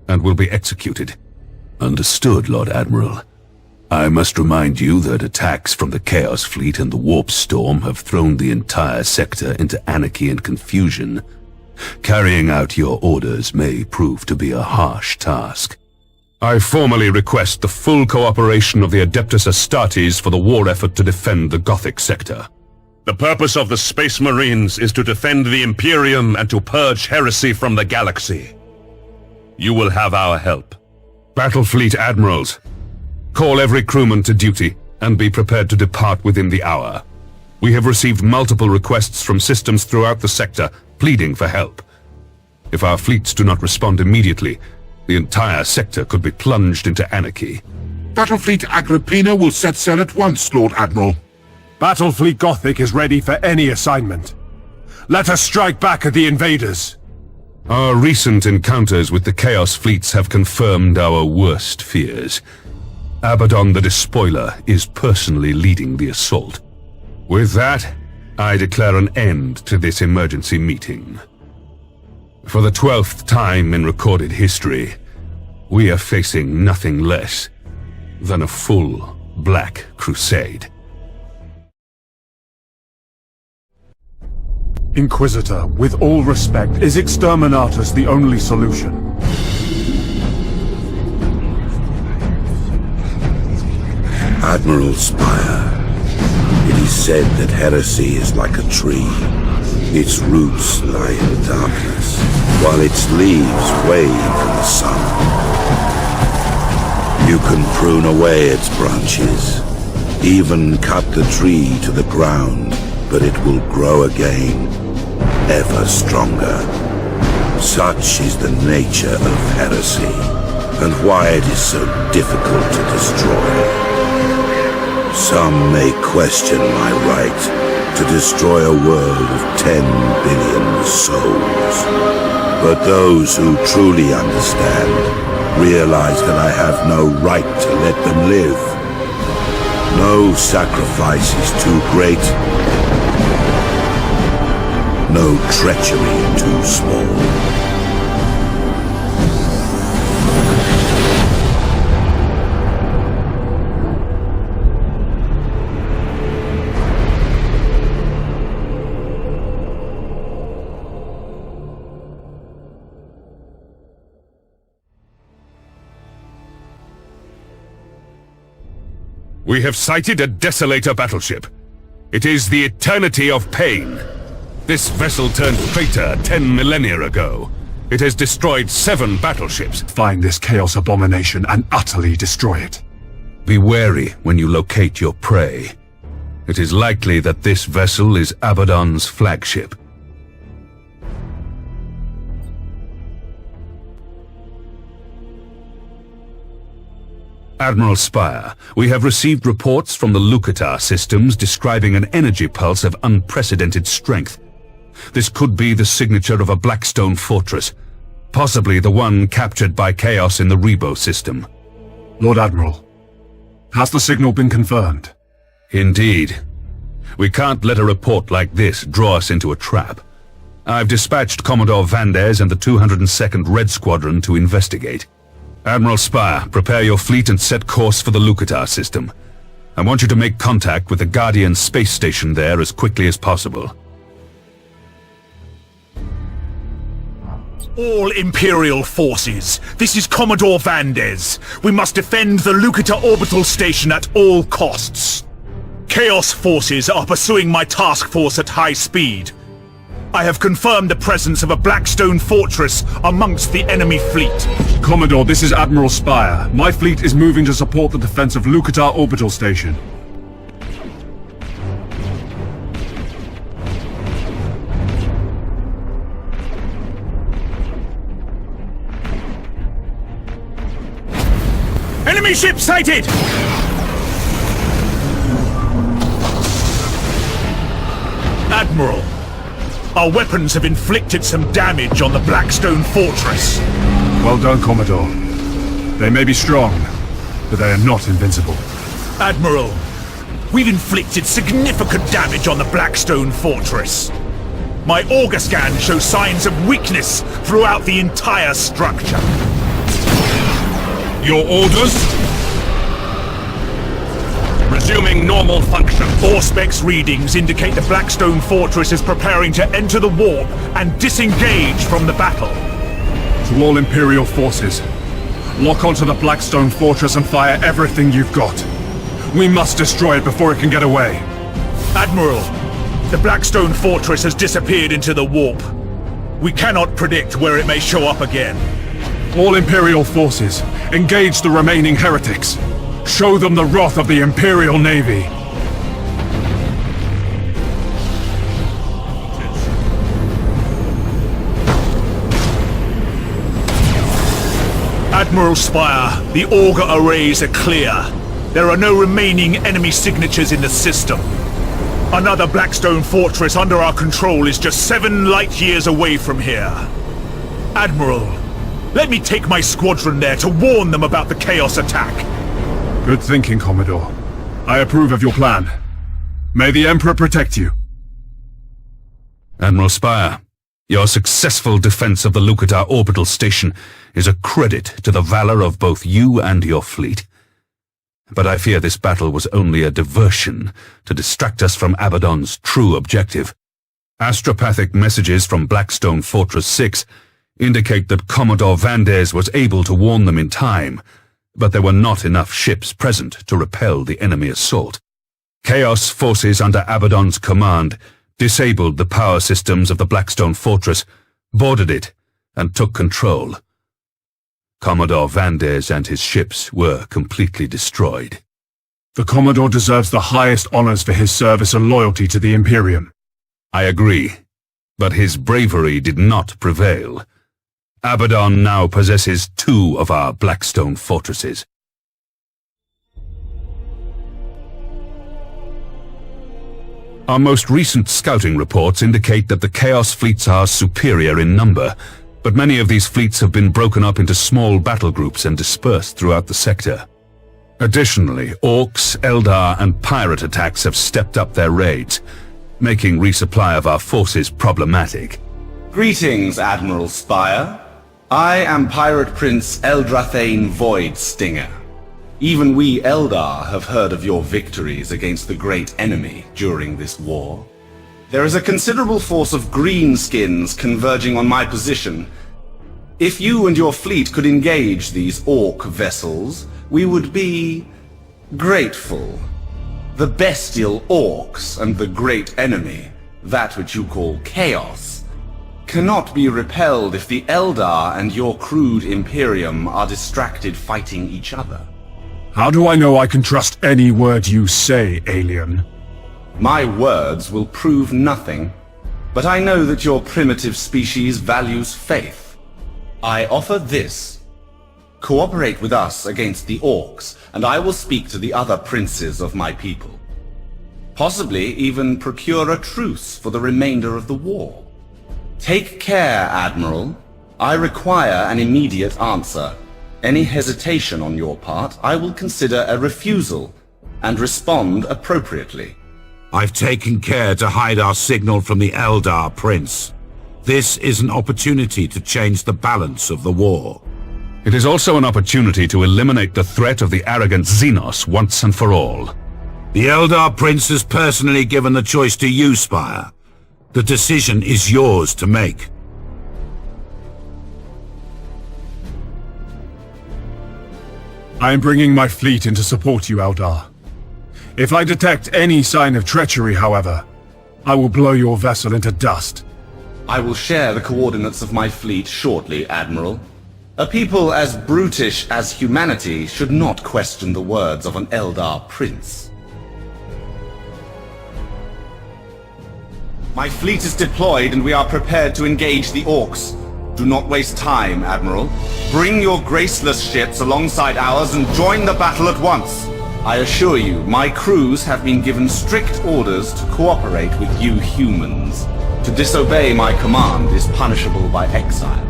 and will be executed. Understood, Lord Admiral. I must remind you that attacks from the Chaos Fleet and the Warp Storm have thrown the entire sector into anarchy and confusion. Carrying out your orders may prove to be a harsh task. I formally request the full cooperation of the Adeptus Astartes for the war effort to defend the Gothic sector. The purpose of the Space Marines is to defend the Imperium and to purge heresy from the galaxy. You will have our help. Battlefleet Admirals, call every crewman to duty and be prepared to depart within the hour. We have received multiple requests from systems throughout the sector pleading for help. If our fleets do not respond immediately, the entire sector could be plunged into anarchy. Battlefleet Agrippina will set sail at once, Lord Admiral. Battlefleet Gothic is ready for any assignment. Let us strike back at the invaders. Our recent encounters with the Chaos fleets have confirmed our worst fears. Abaddon the Despoiler is personally leading the assault. With that, I declare an end to this emergency meeting. For the 12th time in recorded history, we are facing nothing less than a full Black Crusade. Inquisitor, with all respect, is Exterminatus the only solution? Admiral Spire, it is said that heresy is like a tree. Its roots lie in the darkness, while its leaves wave in the sun. You can prune away its branches, even cut the tree to the ground, but it will grow again, ever stronger. Such is the nature of heresy, and why it is so difficult to destroy. Some may question my right to destroy a world of 10 billion souls. But those who truly understand realize that I have no right to let them live. No sacrifice is too great. No treachery too small. We have sighted a Desolator battleship. It is the Eternity of Pain. This vessel turned traitor 10 millennia ago. It has destroyed 7 battleships. Find this Chaos abomination and utterly destroy it. Be wary when you locate your prey. It is likely that this vessel is Abaddon's flagship. Admiral Spire, we have received reports from the Lucatar systems describing an energy pulse of unprecedented strength. This could be the signature of a Blackstone fortress, possibly the one captured by Chaos in the Rebo system. Lord Admiral, has the signal been confirmed? Indeed. We can't let a report like this draw us into a trap. I've dispatched Commodore Vandes and the 202nd Red Squadron to investigate. Admiral Spire, prepare your fleet and set course for the Lucatar system. I want you to make contact with the Guardian space station there as quickly as possible. All Imperial forces, this is Commodore Vandes. We must defend the Lucatar orbital station at all costs. Chaos forces are pursuing my task force at high speed. I have confirmed the presence of a Blackstone fortress amongst the enemy fleet. Commodore, this is Admiral Spire. My fleet is moving to support the defense of Lucatar orbital station. Enemy ship sighted! Admiral, our weapons have inflicted some damage on the Blackstone fortress. Well done, Commodore. They may be strong, but they are not invincible. Admiral, we've inflicted significant damage on the Blackstone fortress. My auger scan shows signs of weakness throughout the entire structure. Your orders? Resuming normal function. Auspex readings indicate the Blackstone Fortress is preparing to enter the warp and disengage from the battle. To all Imperial forces, lock onto the Blackstone Fortress and fire everything you've got. We must destroy it before it can get away. Admiral, the Blackstone Fortress has disappeared into the warp. We cannot predict where it may show up again. All Imperial forces, engage the remaining heretics. Show them the wrath of the Imperial Navy. Admiral Spire, the auger arrays are clear. There are no remaining enemy signatures in the system. Another Blackstone fortress under our control is just 7 light years away from here. Admiral, let me take my squadron there to warn them about the Chaos attack. Good thinking, Commodore. I approve of your plan. May the Emperor protect you. Admiral Spire, your successful defense of the Lucatar orbital station is a credit to the valor of both you and your fleet. But I fear this battle was only a diversion to distract us from Abaddon's true objective. Astropathic messages from Blackstone Fortress 6 indicate that Commodore Vandes was able to warn them in time, but there were not enough ships present to repel the enemy assault. Chaos forces under Abaddon's command disabled the power systems of the Blackstone Fortress, boarded it, and took control. Commodore Vandes and his ships were completely destroyed. The Commodore deserves the highest honors for his service and loyalty to the Imperium. I agree, but his bravery did not prevail. Abaddon now possesses 2 of our Blackstone fortresses. Our most recent scouting reports indicate that the Chaos fleets are superior in number, but many of these fleets have been broken up into small battle groups and dispersed throughout the sector. Additionally, Orcs, Eldar, and pirate attacks have stepped up their raids, making resupply of our forces problematic. Greetings, Admiral Spire. I am Pirate Prince Eldrathane Voidstinger. Even we Eldar have heard of your victories against the great enemy during this war. There is a considerable force of greenskins converging on my position. If you and your fleet could engage these orc vessels, we would be grateful. The bestial orcs and the great enemy, that which you call Chaos, cannot be repelled if the Eldar and your crude Imperium are distracted fighting each other. How do I know I can trust any word you say, alien? My words will prove nothing, but I know that your primitive species values faith. I offer this. Cooperate with us against the orcs, and I will speak to the other princes of my people. Possibly even procure a truce for the remainder of the war. Take care, Admiral. I require an immediate answer. Any hesitation on your part, I will consider a refusal, and respond appropriately. I've taken care to hide our signal from the Eldar, Prince. This is an opportunity to change the balance of the war. It is also an opportunity to eliminate the threat of the arrogant Xenos once and for all. The Eldar Prince has personally given the choice to you, Spire. The decision is yours to make. I am bringing my fleet in to support you, Eldar. If I detect any sign of treachery, however, I will blow your vessel into dust. I will share the coordinates of my fleet shortly, Admiral. A people as brutish as humanity should not question the words of an Eldar Prince. My fleet is deployed and we are prepared to engage the orcs. Do not waste time, Admiral. Bring your graceless ships alongside ours and join the battle at once. I assure you, my crews have been given strict orders to cooperate with you humans. To disobey my command is punishable by exile.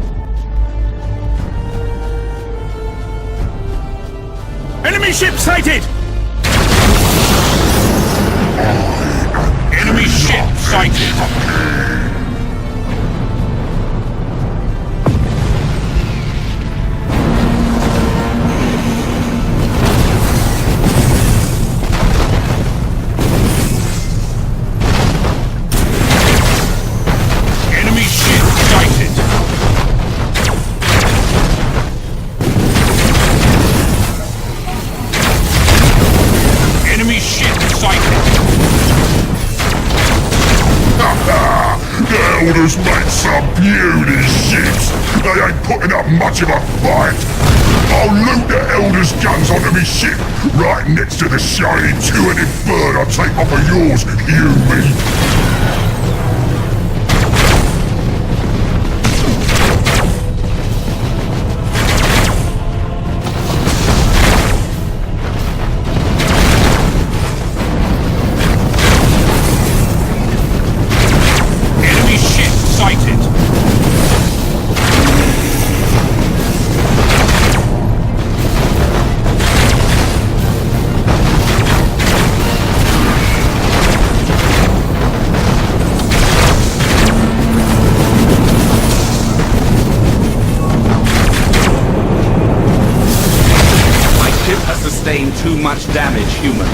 Enemy ship sighted! Enemy ship sighted! Elders make some beauty ships. They ain't putting up much of a fight. I'll loot the Elders' guns onto me ship, right next to the shiny two-headed bird I'll take off of yours, you me. Too much damage, human.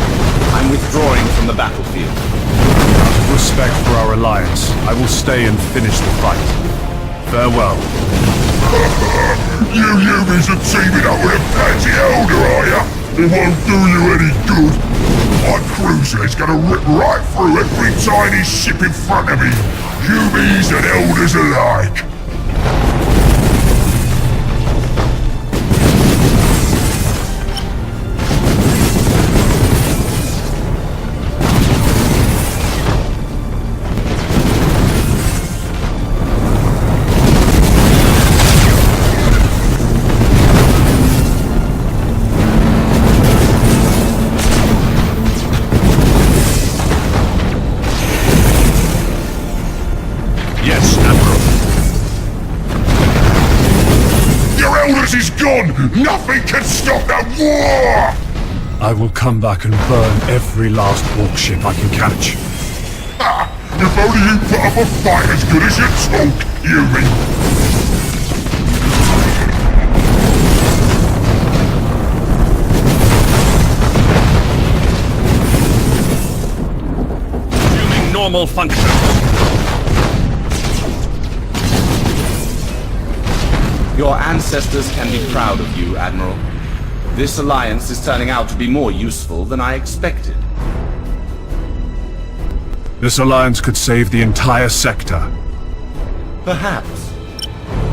I'm withdrawing from the battlefield. Out of respect for our alliance, I will stay and finish the fight. Farewell. You humans are teaming up with a pansy elder, are ya? It won't do you any good. My cruiser is gonna rip right through every tiny ship in front of me. Humies and elders alike. Is gone! Nothing can stop that war! I will come back and burn every last warship I can catch. Ha! If only you put up a fight as good as you talk, you mean. Resuming normal function. Your ancestors can be proud of you, Admiral. This alliance is turning out to be more useful than I expected. This alliance could save the entire sector. Perhaps.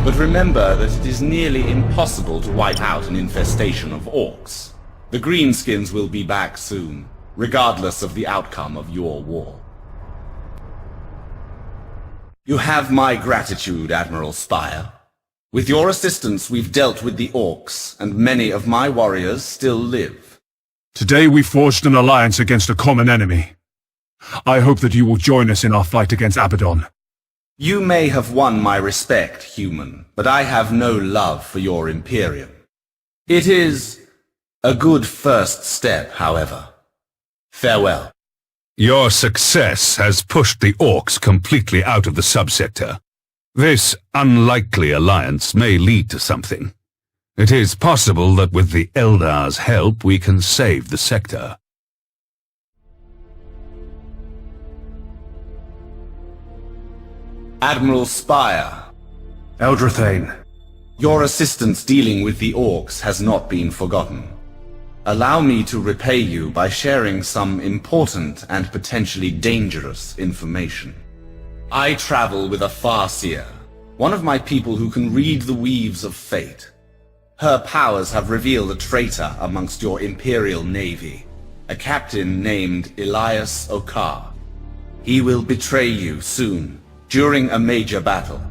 But remember that it is nearly impossible to wipe out an infestation of orcs. The Greenskins will be back soon, regardless of the outcome of your war. You have my gratitude, Admiral Spire. With your assistance, we've dealt with the orcs, and many of my warriors still live. Today we forged an alliance against a common enemy. I hope that you will join us in our fight against Abaddon. You may have won my respect, human, but I have no love for your Imperium. It is a good first step, however. Farewell. Your success has pushed the orcs completely out of the subsector. This unlikely alliance may lead to something. It is possible that with the Eldar's help we can save the sector. Admiral Spire. Eldrathane. Your assistance dealing with the orcs has not been forgotten. Allow me to repay you by sharing some important and potentially dangerous information. I travel with a Farseer, one of my people who can read the weaves of fate. Her powers have revealed a traitor amongst your Imperial Navy, a captain named Elias Okar. He will betray you soon, during a major battle.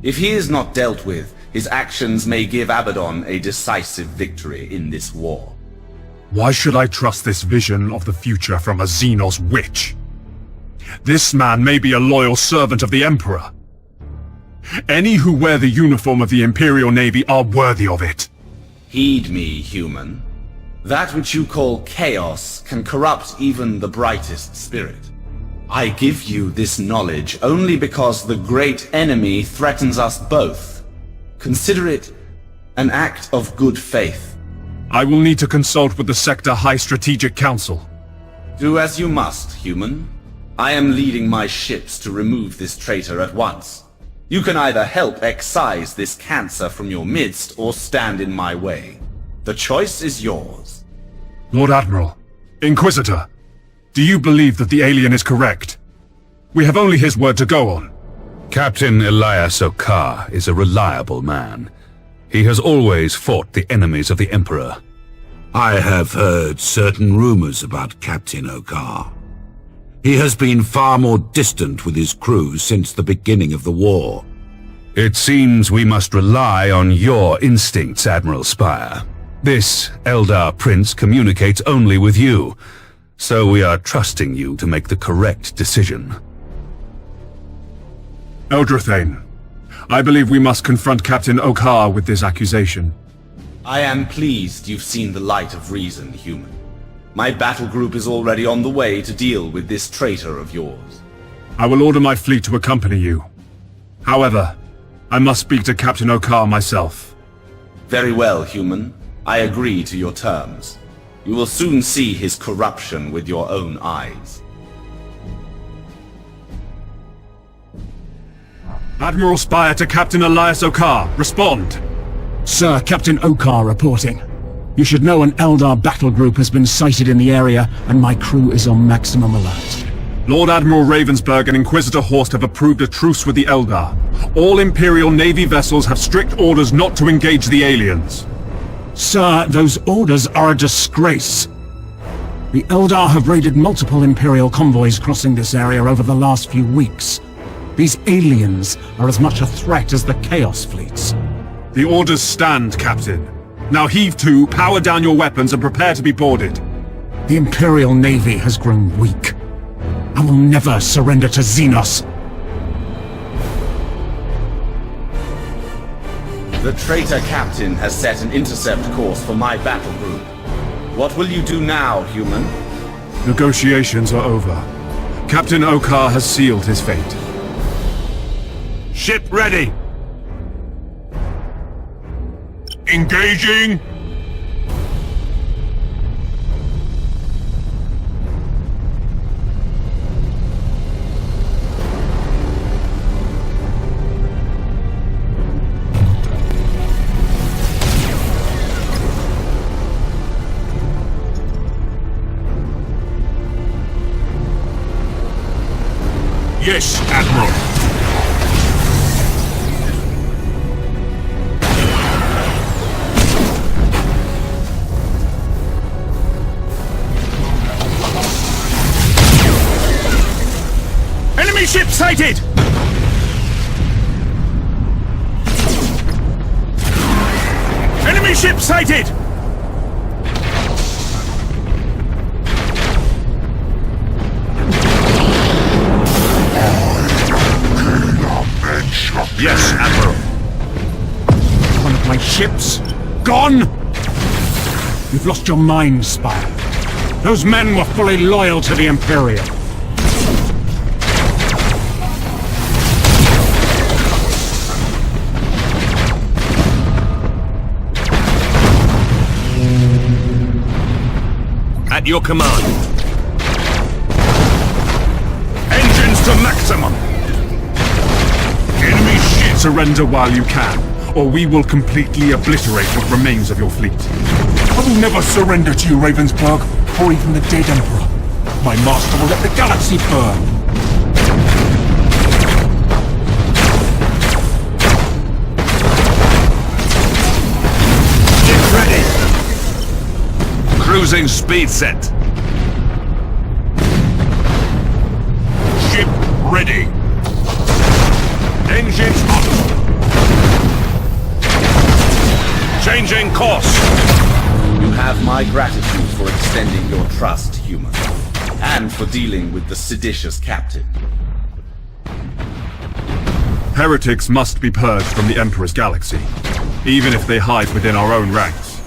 If he is not dealt with, his actions may give Abaddon a decisive victory in this war. Why should I trust this vision of the future from a Xenos witch? This man may be a loyal servant of the Emperor. Any who wear the uniform of the Imperial Navy are worthy of it. Heed me, human. That which you call chaos can corrupt even the brightest spirit. I give you this knowledge only because the great enemy threatens us both. Consider it an act of good faith. I will need to consult with the Sector High Strategic Council. Do as you must, human. I am leading my ships to remove this traitor at once. You can either help excise this cancer from your midst or stand in my way. The choice is yours. Lord Admiral, Inquisitor, do you believe that the alien is correct? We have only his word to go on. Captain Elias Okar is a reliable man. He has always fought the enemies of the Emperor. I have heard certain rumors about Captain Okar. He has been far more distant with his crew since the beginning of the war. It seems we must rely on your instincts, Admiral Spire. This Eldar Prince communicates only with you, so we are trusting you to make the correct decision. Eldrathane, I believe we must confront Captain Okar with this accusation. I am pleased you've seen the light of reason, human. My battle group is already on the way to deal with this traitor of yours. I will order my fleet to accompany you. However, I must speak to Captain Okar myself. Very well, human. I agree to your terms. You will soon see his corruption with your own eyes. Admiral Spire to Captain Elias Okar. Respond. Sir, Captain Okar reporting. You should know an Eldar battle group has been sighted in the area, and my crew is on maximum alert. Lord Admiral Ravensburg and Inquisitor Horst have approved a truce with the Eldar. All Imperial Navy vessels have strict orders not to engage the aliens. Sir, those orders are a disgrace. The Eldar have raided multiple Imperial convoys crossing this area over the last few weeks. These aliens are as much a threat as the Chaos fleets. The orders stand, Captain. Now heave to, power down your weapons, and prepare to be boarded. The Imperial Navy has grown weak. I will never surrender to Xenos. The traitor captain has set an intercept course for my battle group. What will you do now, human? Negotiations are over. Captain Okar has sealed his fate. Ship ready! Engaging! Yes, Admiral. Enemy ship sighted! Enemy ship sighted! Yes, Admiral. One of my ships gone? You've lost your mind, Spire. Those men were fully loyal to the Imperium. At your command. Engines to maximum! Enemy ship! Surrender while you can, or we will completely obliterate what remains of your fleet. I will never surrender to you, Ravensburg, or even the dead Emperor. My master will let the galaxy burn. Ship ready! Cruising speed set. Ship ready! Engines on. Changing course. You have my gratitude for extending your trust, human, and for dealing with the seditious captain. Heretics must be purged from the Emperor's galaxy, even if they hide within our own ranks.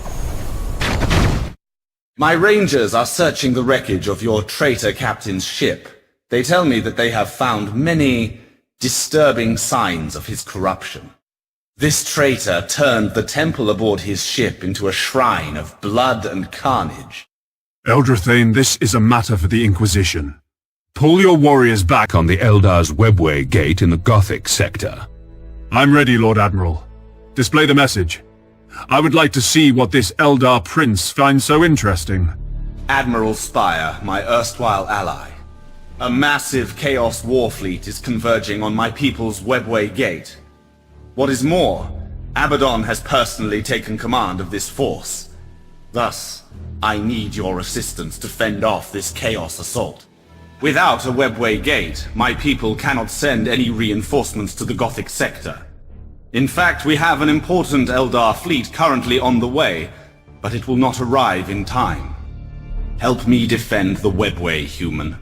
My rangers are searching the wreckage of your traitor captain's ship. They tell me that they have found many disturbing signs of his corruption. This traitor turned the temple aboard his ship into a shrine of blood and carnage. Eldrathane, this is a matter for the Inquisition. Pull your warriors back On the Eldar's Webway Gate in the Gothic sector. I'm ready, Lord Admiral. Display the message. I would like to see what this Eldar Prince finds so interesting. Admiral Spire, my erstwhile ally. A massive Chaos war fleet is converging on my people's Webway Gate. What is more, Abaddon has personally taken command of this force. Thus, I need your assistance to fend off this Chaos assault. Without a Webway Gate, my people cannot send any reinforcements to the Gothic sector. In fact, we have an important Eldar fleet currently on the way, but it will not arrive in time. Help me defend the Webway, human.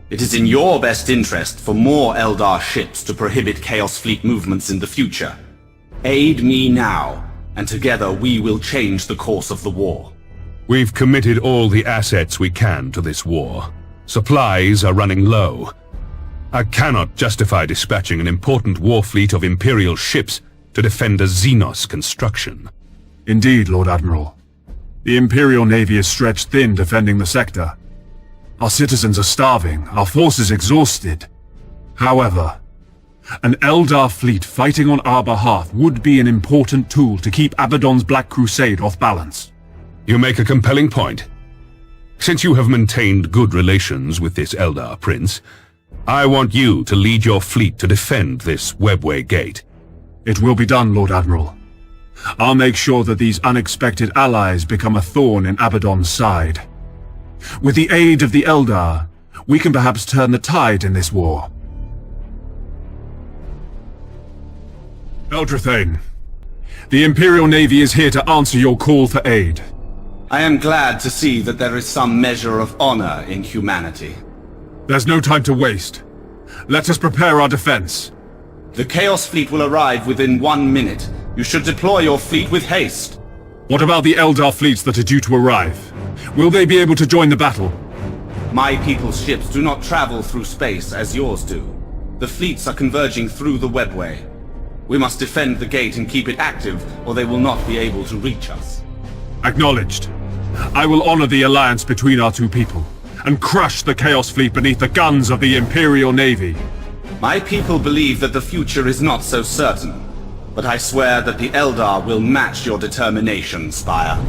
It is in your best interest for more Eldar ships to prohibit Chaos Fleet movements in the future. Aid me now, and together we will change the course of the war. We've committed all the assets we can to this war. Supplies are running low. I cannot justify dispatching an important war fleet of Imperial ships to defend a Xenos construction. Indeed, Lord Admiral. The Imperial Navy is stretched thin defending the sector. Our citizens are starving, our forces exhausted. However, an Eldar fleet fighting on our behalf would be an important tool to keep Abaddon's Black Crusade off balance. You make a compelling point. Since you have maintained good relations with this Eldar prince, I want you to lead your fleet to defend this Webway Gate. It will be done, Lord Admiral. I'll make sure that these unexpected allies become a thorn in Abaddon's side. With the aid of the Eldar, we can perhaps turn the tide in this war. Eldrathane, the Imperial Navy is here to answer your call for aid. I am glad to see that there is some measure of honor in humanity. There's no time to waste. Let us prepare our defense. The Chaos Fleet will arrive within 1 minute. You should deploy your fleet with haste. What about the Eldar fleets that are due to arrive? Will they be able to join the battle? My people's ships do not travel through space as yours do. The fleets are converging through the Webway. We must defend the gate and keep it active, or they will not be able to reach us. Acknowledged. I will honor the alliance between our two people, and crush the Chaos Fleet beneath the guns of the Imperial Navy. My people believe that the future is not so certain, but I swear that the Eldar will match your determination, Spire.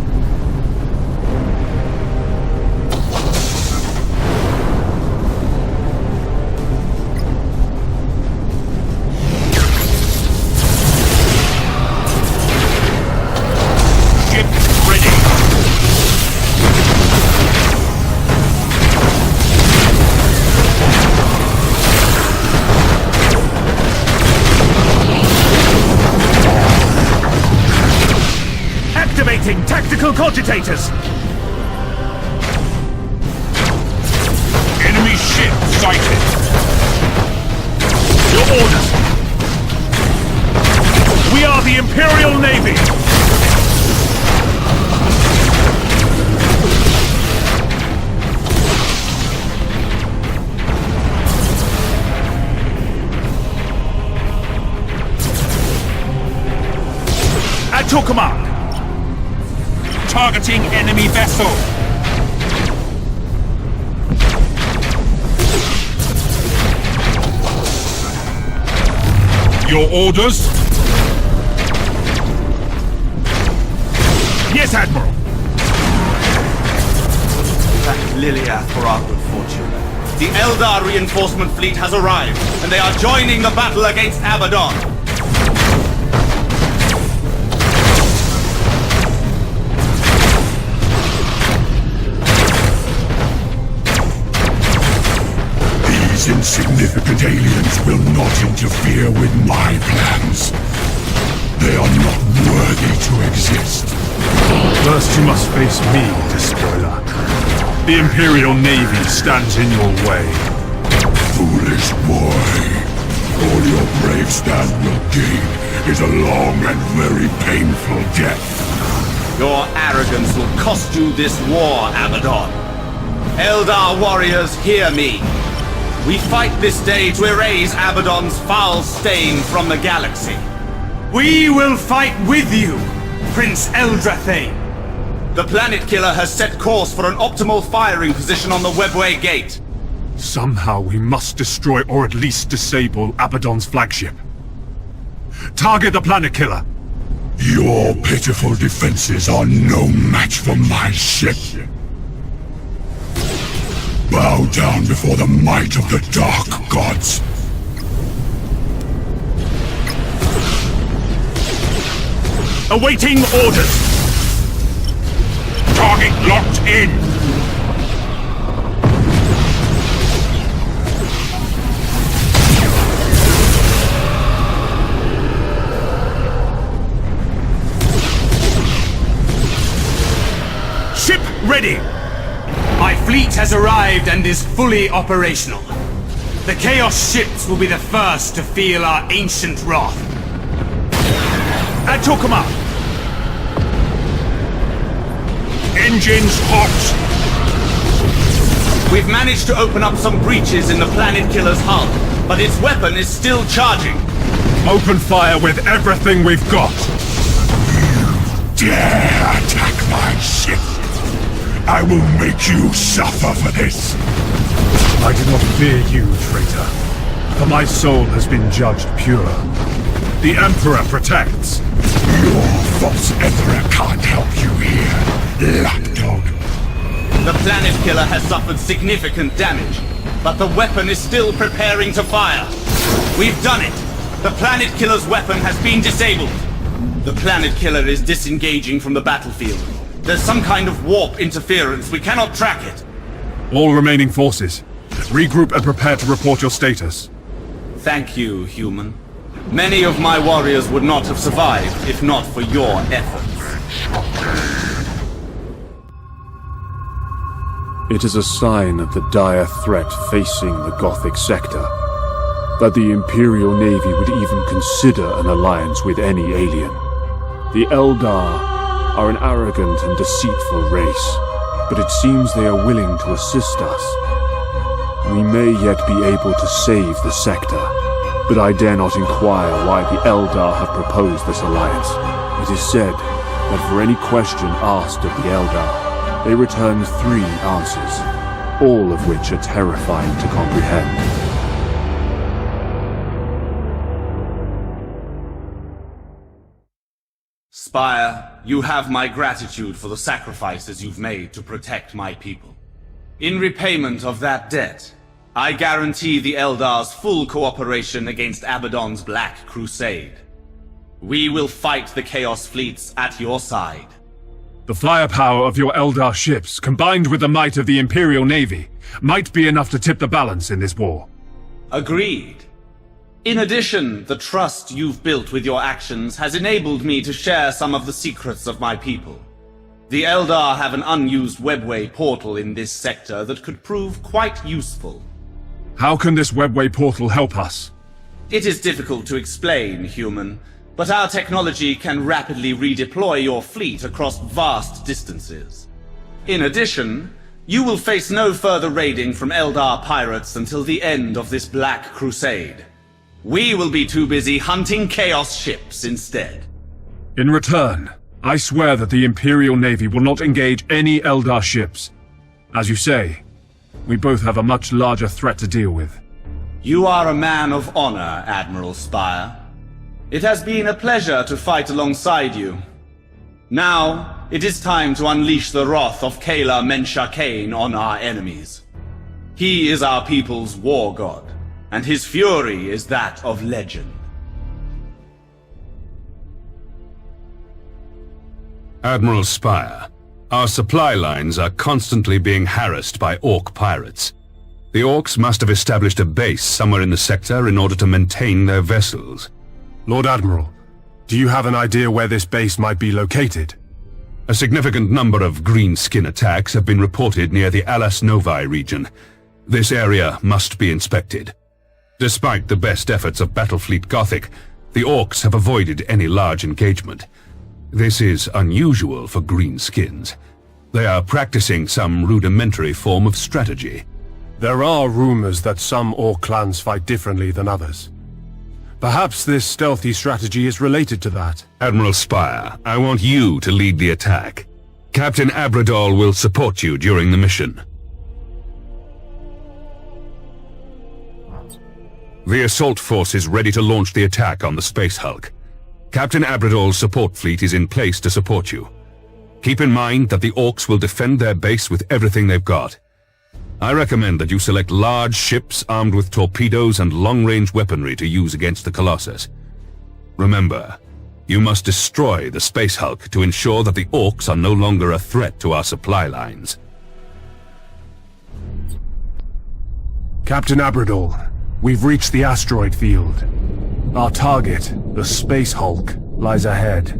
Tactical cogitators! Enemy ship sighted! Your orders! We are the Imperial Navy! At your command! Targeting enemy vessel! Your orders? Yes, Admiral! Thank Liliath for our good fortune. The Eldar reinforcement fleet has arrived, and they are joining the battle against Abaddon. These insignificant aliens will not interfere with my plans. They are not worthy to exist. First you must face me, Despoiler. The Imperial Navy stands in your way. Foolish boy. All your brave stand will gain is a long and very painful death. Your arrogance will cost you this war, Abaddon. Eldar warriors, hear me. We fight this day to erase Abaddon's foul stain from the galaxy. We will fight with you, Prince Eldrathane. The Planet Killer has set course for an optimal firing position on the Webway Gate. Somehow we must destroy or at least disable Abaddon's flagship. Target the Planet Killer. Your pitiful defenses are no match for my ship. bow down before the might of the Dark Gods. Awaiting orders! Target locked in! Ship ready! My fleet has arrived and is fully operational. The Chaos ships will be the first to feel our ancient wrath. At your command! Engines hot! We've managed to open up some breaches in the Planet Killer's hull, but its weapon is still charging. Open fire with everything we've got! You dare attack my ship! I will make you suffer for this! I do not fear you, traitor, for my soul has been judged pure. The Emperor protects! Your false Emperor can't help you here, lapdog. The Planet Killer has suffered significant damage, but the weapon is still preparing to fire. We've done it! The Planet Killer's weapon has been disabled. The Planet Killer is disengaging from the battlefield. There's some kind of warp interference. We cannot track it. All remaining forces, regroup and prepare to report your status. Thank you, human. Many of my warriors would not have survived if not for your efforts. It is a sign of the dire threat facing the Gothic sector that the Imperial Navy would even consider an alliance with any alien. The Eldar are an arrogant and deceitful race, but it seems they are willing to assist us. We may yet be able to save the sector, but I dare not inquire why the Eldar have proposed this alliance. It is said that for any question asked of the Eldar, they return 3 answers, all of which are terrifying to comprehend. Spire, you have my gratitude for the sacrifices you've made to protect my people. In repayment of that debt, I guarantee the Eldar's full cooperation against Abaddon's Black Crusade. We will fight the Chaos fleets at your side. The firepower of your Eldar ships, combined with the might of the Imperial Navy, might be enough to tip the balance in this war. Agreed. In addition, the trust you've built with your actions has enabled me to share some of the secrets of my people. The Eldar have an unused webway portal in this sector that could prove quite useful. How can this webway portal help us? It is difficult to explain, human, but our technology can rapidly redeploy your fleet across vast distances. In addition, you will face no further raiding from Eldar pirates until the end of this Black Crusade. We will be too busy hunting Chaos ships instead. In return, I swear that the Imperial Navy will not engage any Eldar ships. As you say, we both have a much larger threat to deal with. You are a man of honor, Admiral Spire. It has been a pleasure to fight alongside you. Now, it is time to unleash the wrath of Kayla Menshakane on our enemies. He is our people's war god, and his fury is that of legend. Admiral Spire, our supply lines are constantly being harassed by Orc pirates. The Orcs must have established a base somewhere in the sector in order to maintain their vessels. Lord Admiral, do you have an idea where this base might be located? A significant number of green skin attacks have been reported near the Alas Novae region. This area must be inspected. Despite the best efforts of Battlefleet Gothic, the Orcs have avoided any large engagement. This is unusual for green skins. They are practicing some rudimentary form of strategy. There are rumors that some Orc clans fight differently than others. Perhaps this stealthy strategy is related to that. Admiral Spire, I want you to lead the attack. Captain Abradol will support you during the mission. The assault force is ready to launch the attack on the Space Hulk. Captain Abradol's support fleet is in place to support you. Keep in mind that the Orcs will defend their base with everything they've got. I recommend that you select large ships armed with torpedoes and long-range weaponry to use against the Colossus. Remember, you must destroy the Space Hulk to ensure that the Orcs are no longer a threat to our supply lines. Captain Abrador, we've reached the asteroid field. Our target, the Space Hulk, lies ahead.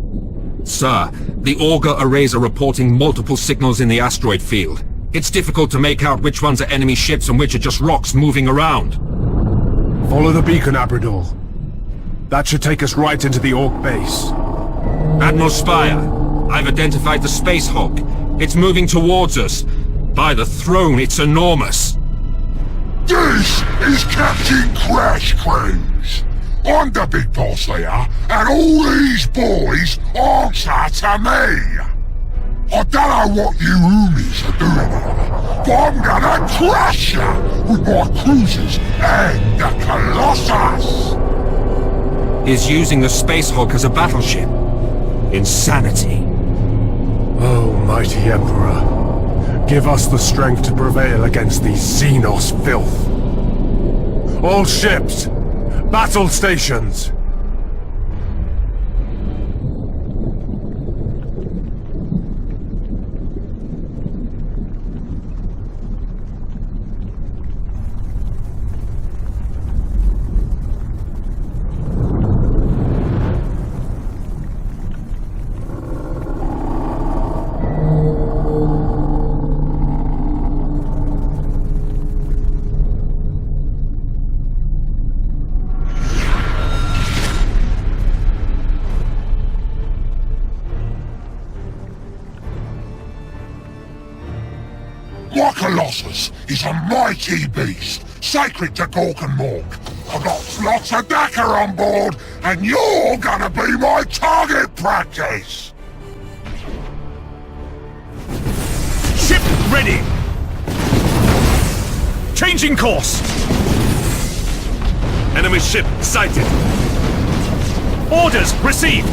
Sir, the auger arrays are reporting multiple signals in the asteroid field. It's difficult to make out which ones are enemy ships and which are just rocks moving around. Follow the beacon, Abrador. That should take us right into the Orc base. Admiral Spire, I've identified the Space Hulk. It's moving towards us. By the throne, it's enormous. This is Captain Crash Cruise. I'm the big boss here, and all these boys answer to me. I don't know what you Umis are doing here, but I'm gonna crush you with my cruisers and the Colossus. He's using the Space Hulk as a battleship. Insanity. Oh, mighty Emperor, give us the strength to prevail against these Xenos filth. All ships, battle stations! My Colossus is a mighty beast, sacred to Gork and Mork. I've got lots of Dakar on board, and you're gonna be my target practice! Ship ready! Changing course! Enemy ship sighted! Orders received!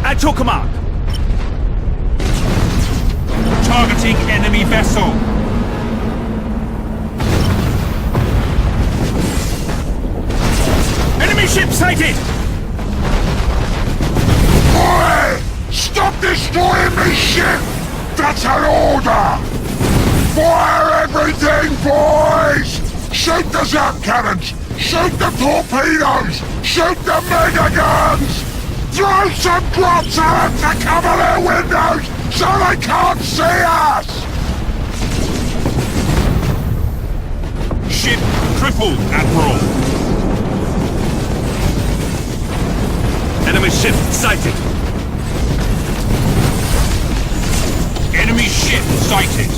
At your command! Targeting enemy vessel! Enemy ship sighted! Boy! Stop destroying me ship! That's an order! Fire everything, boys! Shoot the zap cannons! Shoot the torpedoes! Shoot the mega guns! Throw some drops at them to cover their windows so they can't see us! Ship crippled, Admiral! Enemy ship sighted! Enemy ship sighted!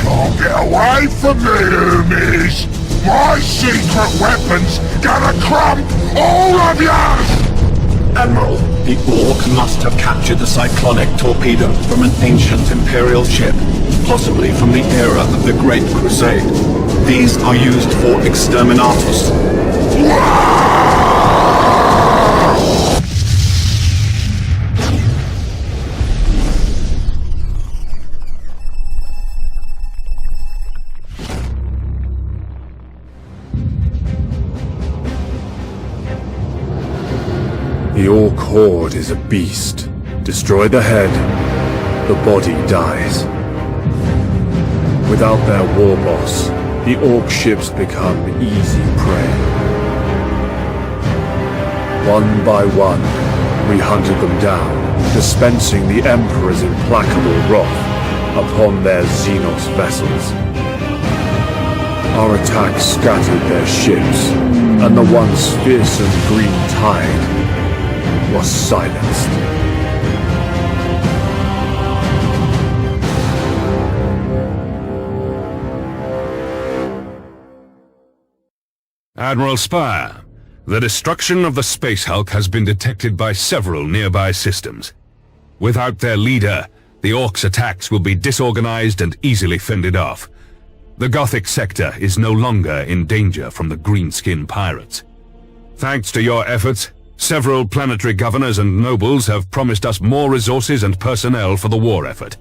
Can't get away from me, Umis! My secret weapon's gonna crump all of you! Admiral, the Orc must have captured the cyclonic torpedo from an ancient Imperial ship, possibly from the era of the Great Crusade. These are used for exterminatus. The Orc horde is a beast. Destroy the head, the body dies. Without their war boss, the Orc ships become easy prey. One by one, we hunted them down, dispensing the Emperor's implacable wrath upon their Xenos vessels. Our attack scattered their ships, and the once fearsome green tide was silenced. Admiral Spire, the destruction of the Space Hulk has been detected by several nearby systems. Without their leader, the Orcs' attacks will be disorganized and easily fended off. The Gothic sector is no longer in danger from the greenskin pirates. Thanks to your efforts, several planetary governors and nobles have promised us more resources and personnel for the war effort.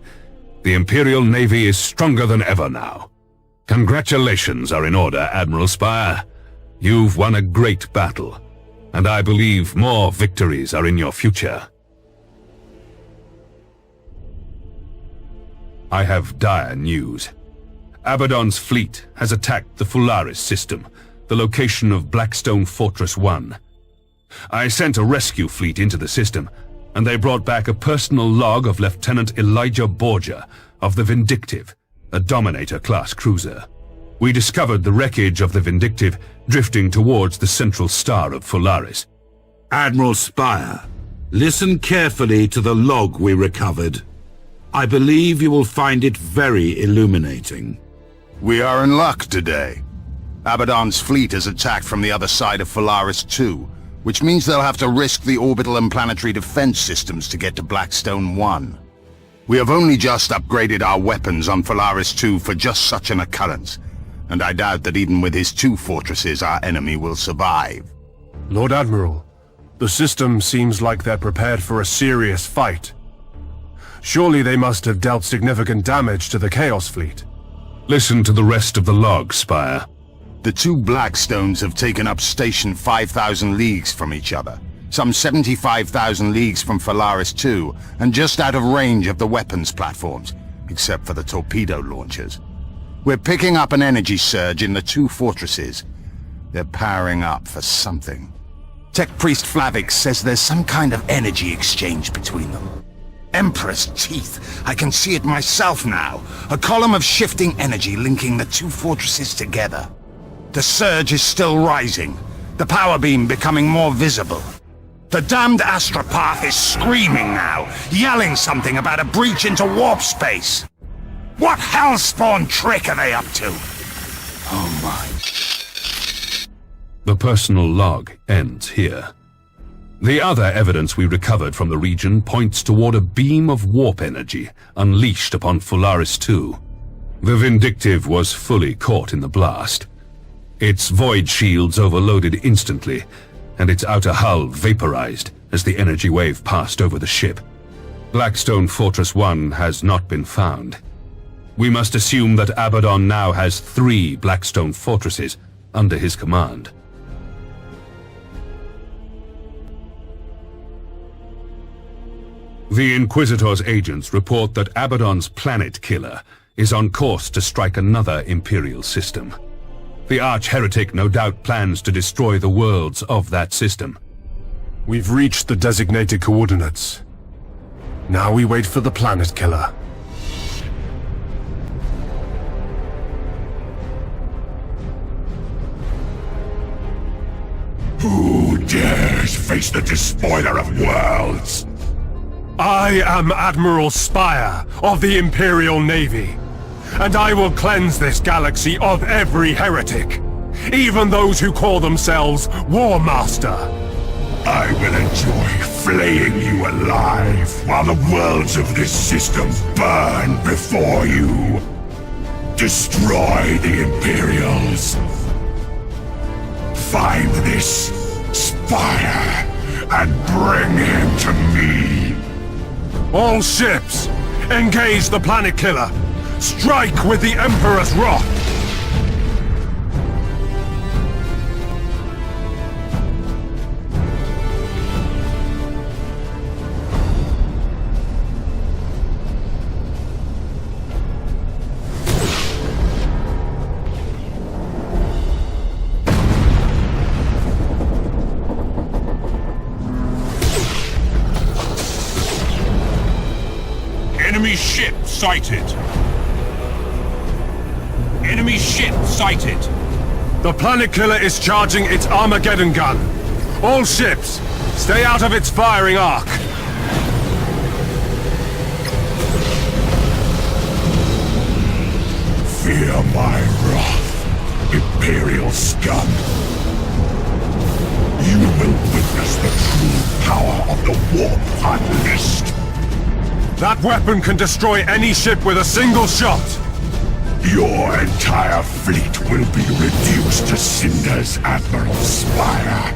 The Imperial Navy is stronger than ever now. Congratulations are in order, Admiral Spire. You've won a great battle, and I believe more victories are in your future. I have dire news. Abaddon's fleet has attacked the Fularis system, the location of Blackstone Fortress 1. I sent a rescue fleet into the system, and they brought back a personal log of Lieutenant Elijah Borgia of the Vindictive, a Dominator-class cruiser. We discovered the wreckage of the Vindictive drifting towards the central star of Fularis. Admiral Spire, listen carefully to the log we recovered. I believe you will find it very illuminating. We are in luck today. Abaddon's fleet is attacked from the other side of Fularis 2, which means they'll have to risk the orbital and planetary defense systems to get to Blackstone 1. We have only just upgraded our weapons on Fularis 2 for just such an occurrence, and I doubt that even with his 2 fortresses our enemy will survive. Lord Admiral, the system seems like they're prepared for a serious fight. Surely they must have dealt significant damage to the Chaos Fleet. Listen to the rest of the log, Spire. The 2 Blackstones have taken up station 5,000 leagues from each other, some 75,000 leagues from Fularis 2, and just out of range of the weapons platforms, except for the torpedo launchers. We're picking up an energy surge in the 2 fortresses. They're powering up for something. Tech Priest Flavix says there's some kind of energy exchange between them. Emperor's teeth. I can see it myself now. A column of shifting energy linking the 2 fortresses together. The surge is still rising, the power beam becoming more visible. The damned astropath is screaming now, yelling something about a breach into warp space. What hellspawn trick are they up to? Oh my. The personal log ends here. The other evidence we recovered from the region points toward a beam of warp energy unleashed upon Fularis 2. The Vindictive was fully caught in the blast. Its void shields overloaded instantly, and its outer hull vaporized as the energy wave passed over the ship. Blackstone Fortress 1 has not been found. We must assume that Abaddon now has 3 Blackstone fortresses under his command. The Inquisitor's agents report that Abaddon's planet killer is on course to strike another Imperial system. The arch-heretic no doubt plans to destroy the worlds of that system. We've reached the designated coordinates. Now we wait for the planet killer. Who dares face the despoiler of worlds? I am Admiral Spire of the Imperial Navy, and I will cleanse this galaxy of every heretic, even those who call themselves War Master. I will enjoy flaying you alive while the worlds of this system burn before you. Destroy the Imperials. Find this Spire and bring him to me. All ships, engage the planet killer. Strike with the Emperor's wrath. Enemy ship sighted. Enemy ship sighted. The planet killer is charging its Armageddon gun. All ships, stay out of its firing arc. Fear my wrath, Imperial scum. You will witness the true power of the warp unleashed. That weapon can destroy any ship with a single shot. Your entire fleet will be reduced to cinders, Admiral Spire.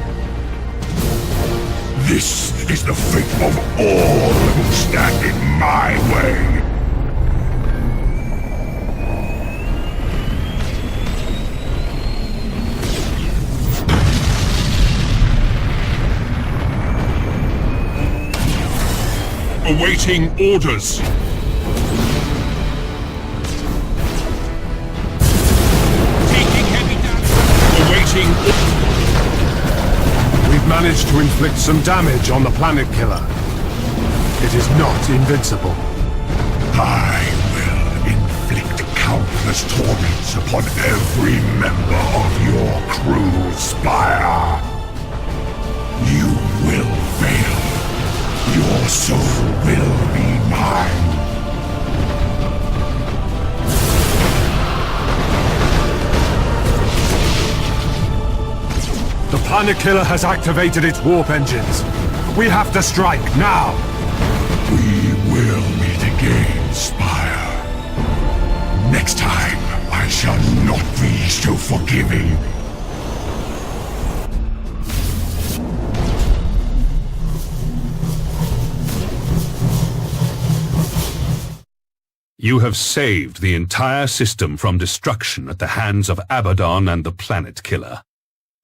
This is the fate of all who stand in my way. Awaiting orders. Taking heavy damage. Awaiting. We've managed to inflict some damage on the planet killer. It is not invincible. I will inflict countless torments upon every member of your crew, Spire. You will fail. Your soul will be mine. The planet killer has activated its warp engines. We have to strike now. We will meet again, Spire. Next time, I shall not be so forgiving. You have saved the entire system from destruction at the hands of Abaddon and the Planet Killer.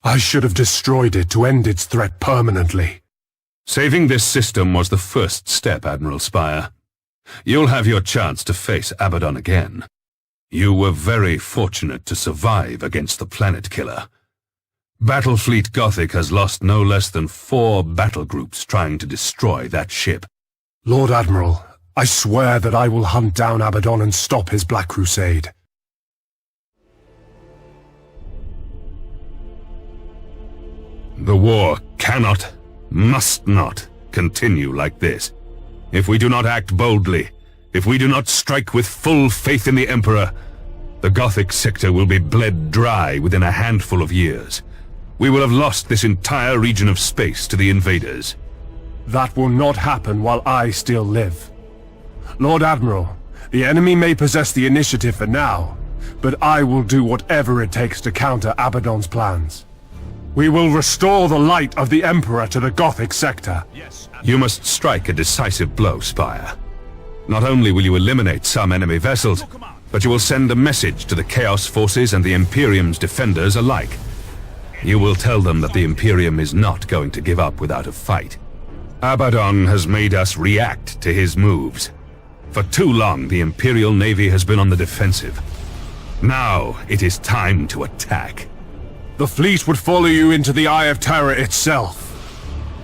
I should have destroyed it to end its threat permanently. Saving this system was the first step, Admiral Spire. You'll have your chance to face Abaddon again. You were very fortunate to survive against the Planet Killer. Battlefleet Gothic has lost no less than 4 battle groups trying to destroy that ship. Lord Admiral, I swear that I will hunt down Abaddon and stop his Black Crusade. The war cannot, must not, continue like this. If we do not act boldly, if we do not strike with full faith in the Emperor, the Gothic sector will be bled dry within a handful of years. We will have lost this entire region of space to the invaders. That will not happen while I still live. Lord Admiral, the enemy may possess the initiative for now, but I will do whatever it takes to counter Abaddon's plans. We will restore the light of the Emperor to the Gothic sector. You must strike a decisive blow, Spire. Not only will you eliminate some enemy vessels, but you will send a message to the Chaos Forces and the Imperium's defenders alike. You will tell them that the Imperium is not going to give up without a fight. Abaddon has made us react to his moves. For too long, the Imperial Navy has been on the defensive. Now, it is time to attack. The fleet would follow you into the Eye of Terror itself.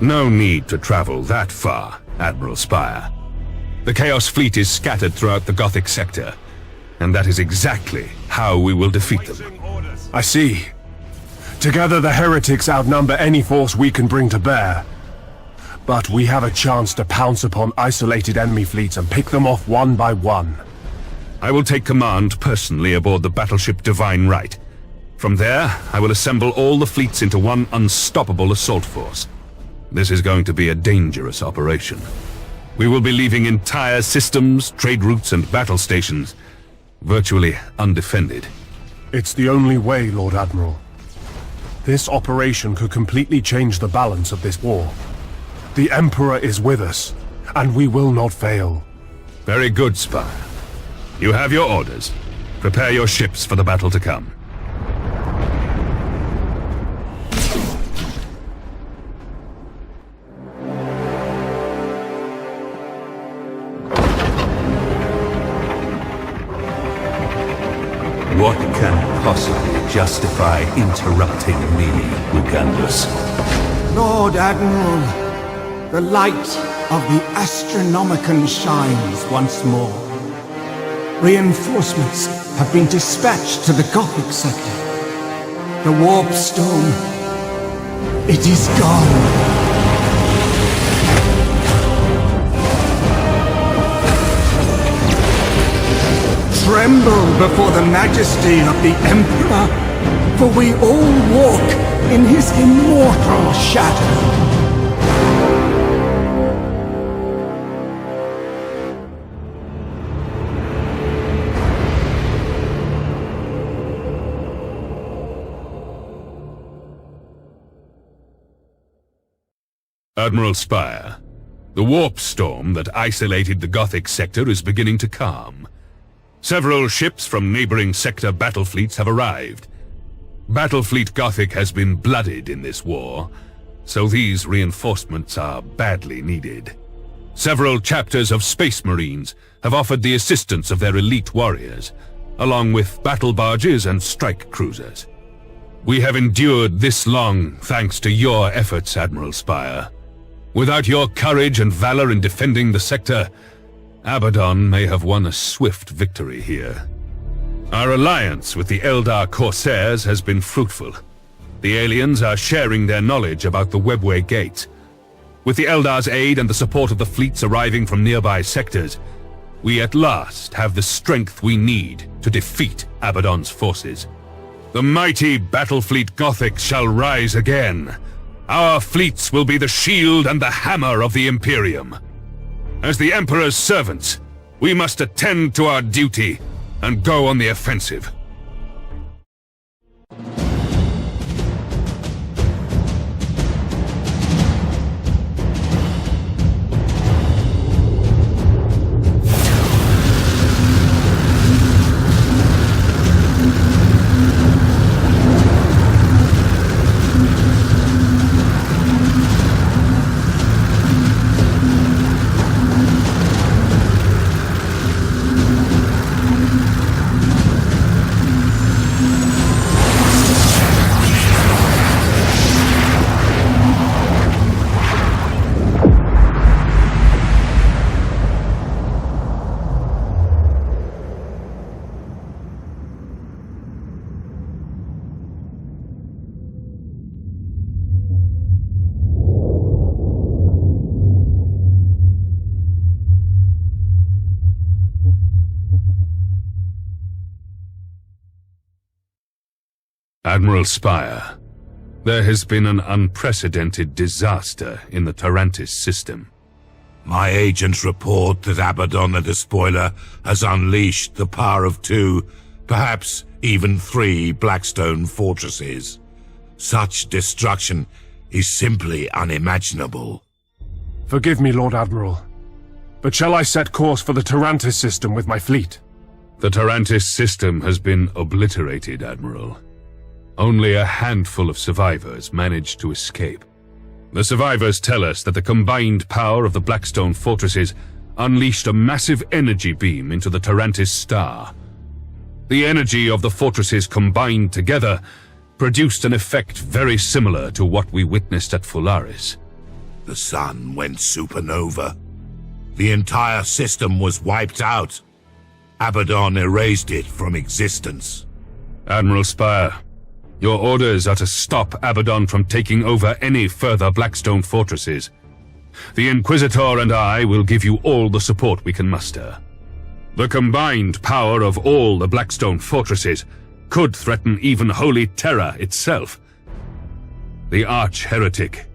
No need to travel that far, Admiral Spire. The Chaos Fleet is scattered throughout the Gothic sector, and that is exactly how we will defeat them. I see. Together the heretics outnumber any force we can bring to bear. But we have a chance to pounce upon isolated enemy fleets and pick them off one by one. I will take command personally aboard the battleship Divine Right. From there, I will assemble all the fleets into one unstoppable assault force. This is going to be a dangerous operation. We will be leaving entire systems, trade routes, and battle stations virtually undefended. It's the only way, Lord Admiral. This operation could completely change the balance of this war. The Emperor is with us, and we will not fail. Very good, Spire. You have your orders. Prepare your ships for the battle to come. What can possibly justify interrupting me, Ugandus? Lord Admiral, the light of the Astronomicon shines once more. Reinforcements have been dispatched to the Gothic sector. The warp storm, it is gone. Tremble before the majesty of the Emperor, for we all walk in his immortal shadow. Admiral Spire, the warp storm that isolated the Gothic sector is beginning to calm. Several ships from neighboring sector battlefleets have arrived. Battlefleet Gothic has been blooded in this war, so these reinforcements are badly needed. Several chapters of Space Marines have offered the assistance of their elite warriors, along with battle barges and strike cruisers. We have endured this long thanks to your efforts, Admiral Spire. Without your courage and valor in defending the sector, Abaddon may have won a swift victory here. Our alliance with the Eldar Corsairs has been fruitful. The aliens are sharing their knowledge about the Webway Gate. With the Eldar's aid and the support of the fleets arriving from nearby sectors, we at last have the strength we need to defeat Abaddon's forces. The mighty Battlefleet Gothic shall rise again. Our fleets will be the shield and the hammer of the Imperium. As the Emperor's servants, we must attend to our duty and go on the offensive. Admiral Spire, there has been an unprecedented disaster in the Tarantis system. My agents report that Abaddon the Despoiler has unleashed the power of 2, perhaps even 3 Blackstone fortresses. Such destruction is simply unimaginable. Forgive me, Lord Admiral, but shall I set course for the Tarantis system with my fleet? The Tarantis system has been obliterated, Admiral. Only a handful of survivors managed to escape. The survivors tell us that the combined power of the Blackstone fortresses unleashed a massive energy beam into the Tarantis star. The energy of the fortresses combined together produced an effect very similar to what we witnessed at Fularis. The sun went supernova. The entire system was wiped out. Abaddon erased it from existence. Admiral Spire, your orders are to stop Abaddon from taking over any further Blackstone fortresses. The Inquisitor and I will give you all the support we can muster. The combined power of all the Blackstone fortresses could threaten even Holy Terra itself. The Arch-Heretic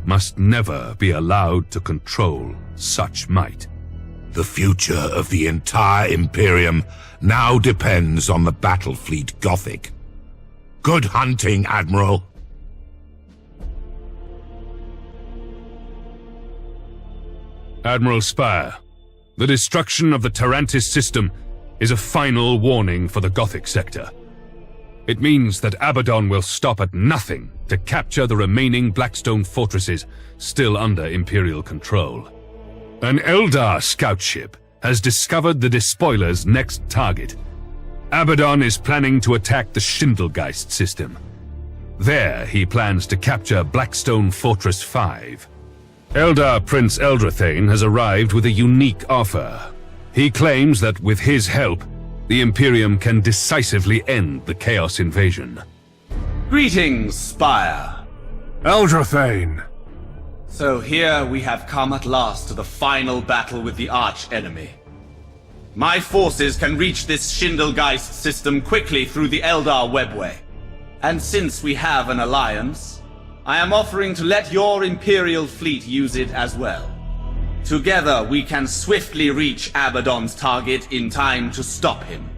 must never be allowed to control such might. The future of the entire Imperium now depends on the Battlefleet Gothic. Good hunting, Admiral. Admiral Spire, the destruction of the Tarantis system is a final warning for the Gothic sector. It means that Abaddon will stop at nothing to capture the remaining Blackstone fortresses still under Imperial control. An Eldar scout ship has discovered the Despoiler's next target. Abaddon is planning to attack the Schindelgeist system. There, he plans to capture Blackstone Fortress 5. Eldar Prince Eldrathane has arrived with a unique offer. He claims that with his help, the Imperium can decisively end the Chaos invasion. Greetings, Spire. Eldrathane! So here we have come at last to the final battle with the arch-enemy. My forces can reach this Schindelgeist system quickly through the Eldar Webway. And since we have an alliance, I am offering to let your Imperial fleet use it as well. Together we can swiftly reach Abaddon's target in time to stop him.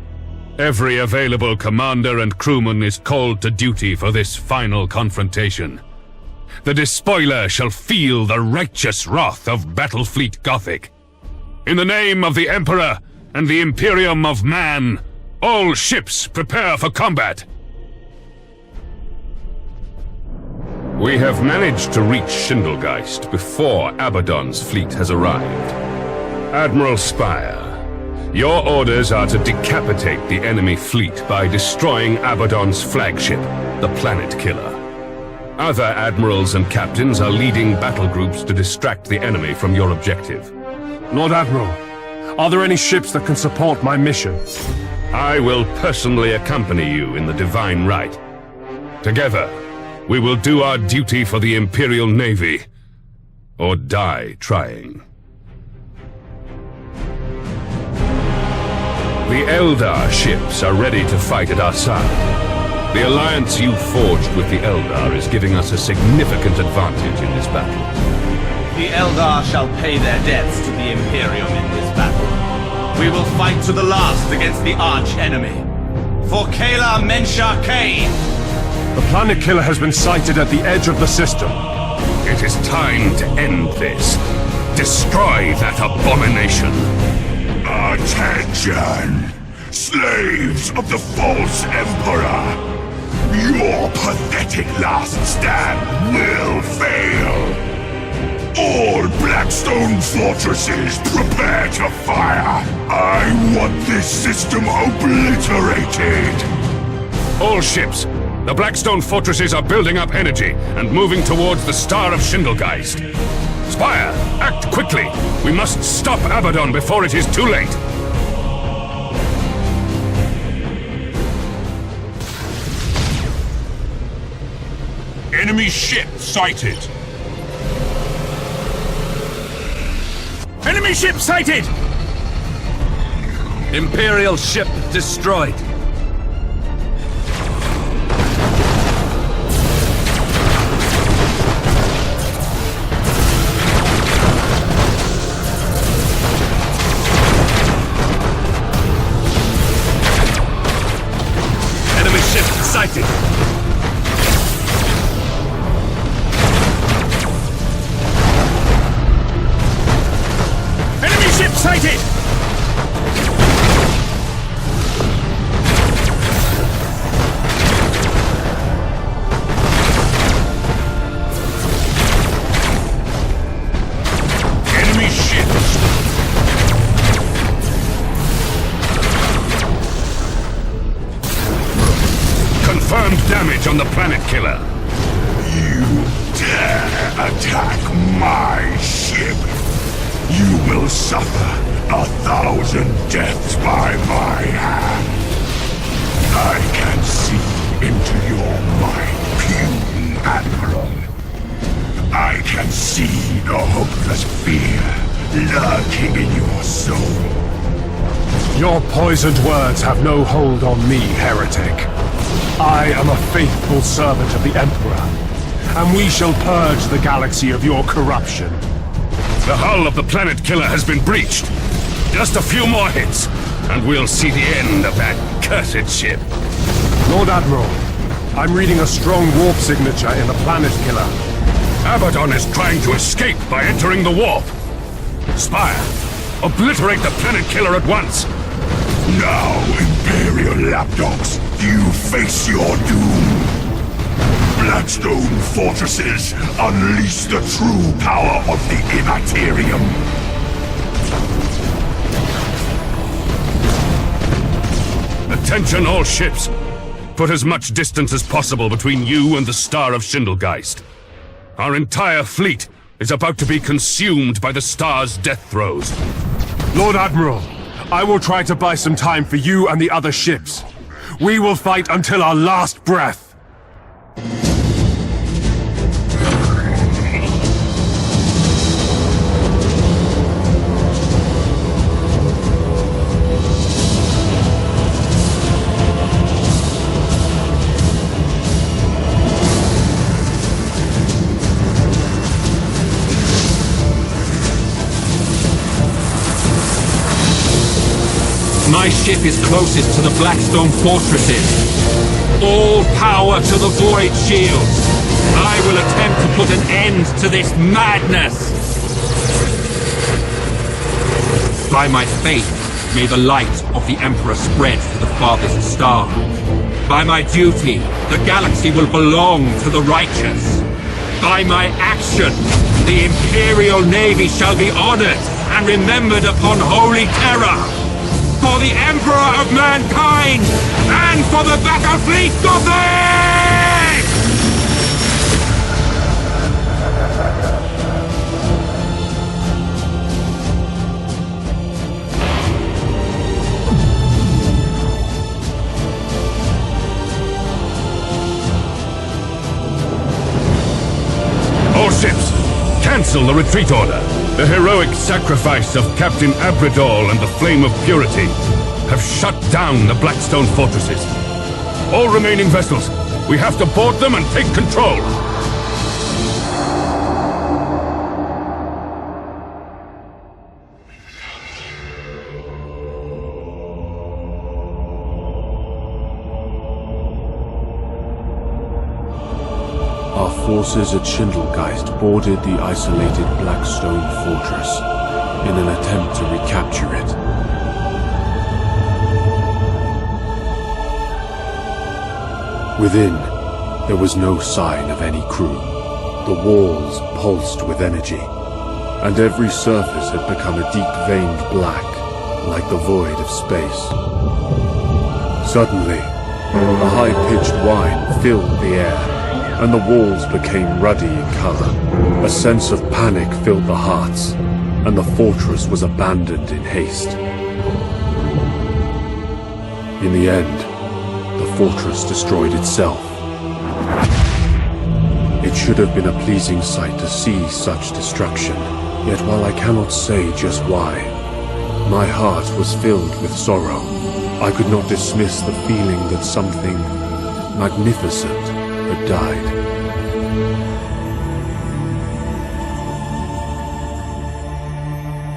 Every available commander and crewman is called to duty for this final confrontation. the despoiler shall feel the righteous wrath of Battlefleet Gothic. In the name of the Emperor and the Imperium of Man, all ships prepare for combat. We have managed to reach Schindelgeist before Abaddon's fleet has arrived. Admiral Spire, your orders are to decapitate the enemy fleet by destroying Abaddon's flagship, the Planet Killer. Other admirals and captains are leading battle groups to distract the enemy from your objective. Lord Admiral, are there any ships that can support my mission? I will personally accompany you in the Divine Right. Together, we will do our duty for the Imperial Navy, or die trying. The Eldar ships are ready to fight at our side. The alliance you forged with the Eldar is giving us a significant advantage in this battle. The Eldar shall pay their debts to the Imperium in this battle. We will fight to the last against the arch-enemy. For Kayla Mensha Kane! The Planet Killer has been sighted at the edge of the system. It is time to end this. Destroy that abomination. Attention! Slaves of the false Emperor! Your pathetic last stand will fail! All Blackstone fortresses prepare to fire! I want this system obliterated! All ships, the Blackstone fortresses are building up energy and moving towards the Star of Schindelgeist. Spire, act quickly! We must stop Abaddon before it is too late! Enemy ship sighted! Enemy ship sighted! Imperial ship destroyed. Enemy ship sighted. Sighted! Enemy ships! Confirmed damage on the Planet Killer. You dare attack my ship! You will suffer 1,000 deaths by my hand. I can see into your mind, puny Admiral. I can see the hopeless fear lurking in your soul. Your poisoned words have no hold on me, heretic. I am a faithful servant of the Emperor, and we shall purge the galaxy of your corruption. The hull of the Planet Killer has been breached. Just a few more hits, and we'll see the end of that cursed ship. Lord Admiral, I'm reading a strong warp signature in the Planet Killer. Abaddon is trying to escape by entering the warp. Spire, obliterate the Planet Killer at once. Now, Imperial lapdogs, you face your doom. Blackstone fortresses, unleash the true power of the Immaterium. Attention all ships. Put as much distance as possible between you and the Star of Schindelgeist. Our entire fleet is about to be consumed by the Star's death throes. Lord Admiral, I will try to buy some time for you and the other ships. We will fight until our last breath. My ship is closest to the Blackstone fortresses. all power to the Void Shields. I will attempt to put an end to this madness. By my faith, may the light of the Emperor spread to the farthest star. By my duty, the galaxy will belong to the righteous. By my action, the Imperial Navy shall be honored and remembered upon holy terror. For the Emperor of mankind, and for the Battlefleet Gothic! All ships, cancel the retreat order. The heroic sacrifice of Captain Abradol and the Flame of Purity have shut down the Blackstone fortresses. All remaining vessels, we have to board them and take control. Our forces at Schindelgeist boarded the isolated Blackstone fortress in an attempt to recapture it. Within, there was no sign of any crew. The walls pulsed with energy, and every surface had become a deep-veined black, like the void of space. Suddenly, a high-pitched whine filled the air, and the walls became ruddy in color. A sense of panic filled the hearts, and the fortress was abandoned in haste. In the end, the fortress destroyed itself. It should have been a pleasing sight to see such destruction, yet while I cannot say just why, my heart was filled with sorrow. I could not dismiss the feeling that something magnificent had died.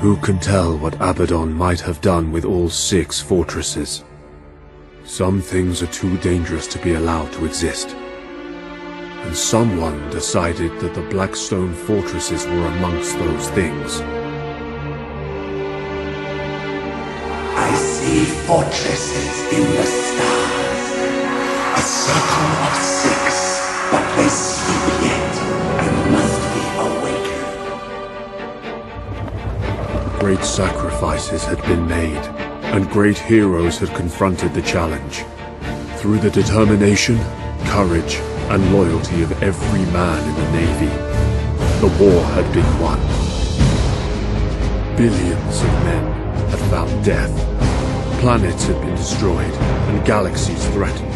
Who can tell what Abaddon might have done with all 6 fortresses? Some things are too dangerous to be allowed to exist. And someone decided that the Blackstone fortresses were amongst those things. I see fortresses in the stars. A circle of 6, but they sleep yet and must be awakened. Great sacrifices had been made, and great heroes had confronted the challenge. Through the determination, courage, and loyalty of every man in the Navy, the war had been won. Billions of men had found death, planets had been destroyed, and galaxies threatened.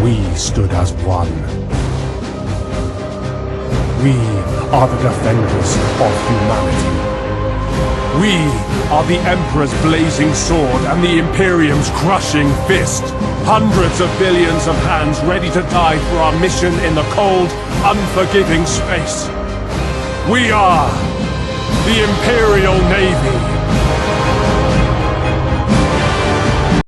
We stood as one. We are the defenders of humanity. We are the Emperor's blazing sword and the Imperium's crushing fist. Hundreds of billions of hands ready to die for our mission in the cold, unforgiving space. We are the Imperial Navy.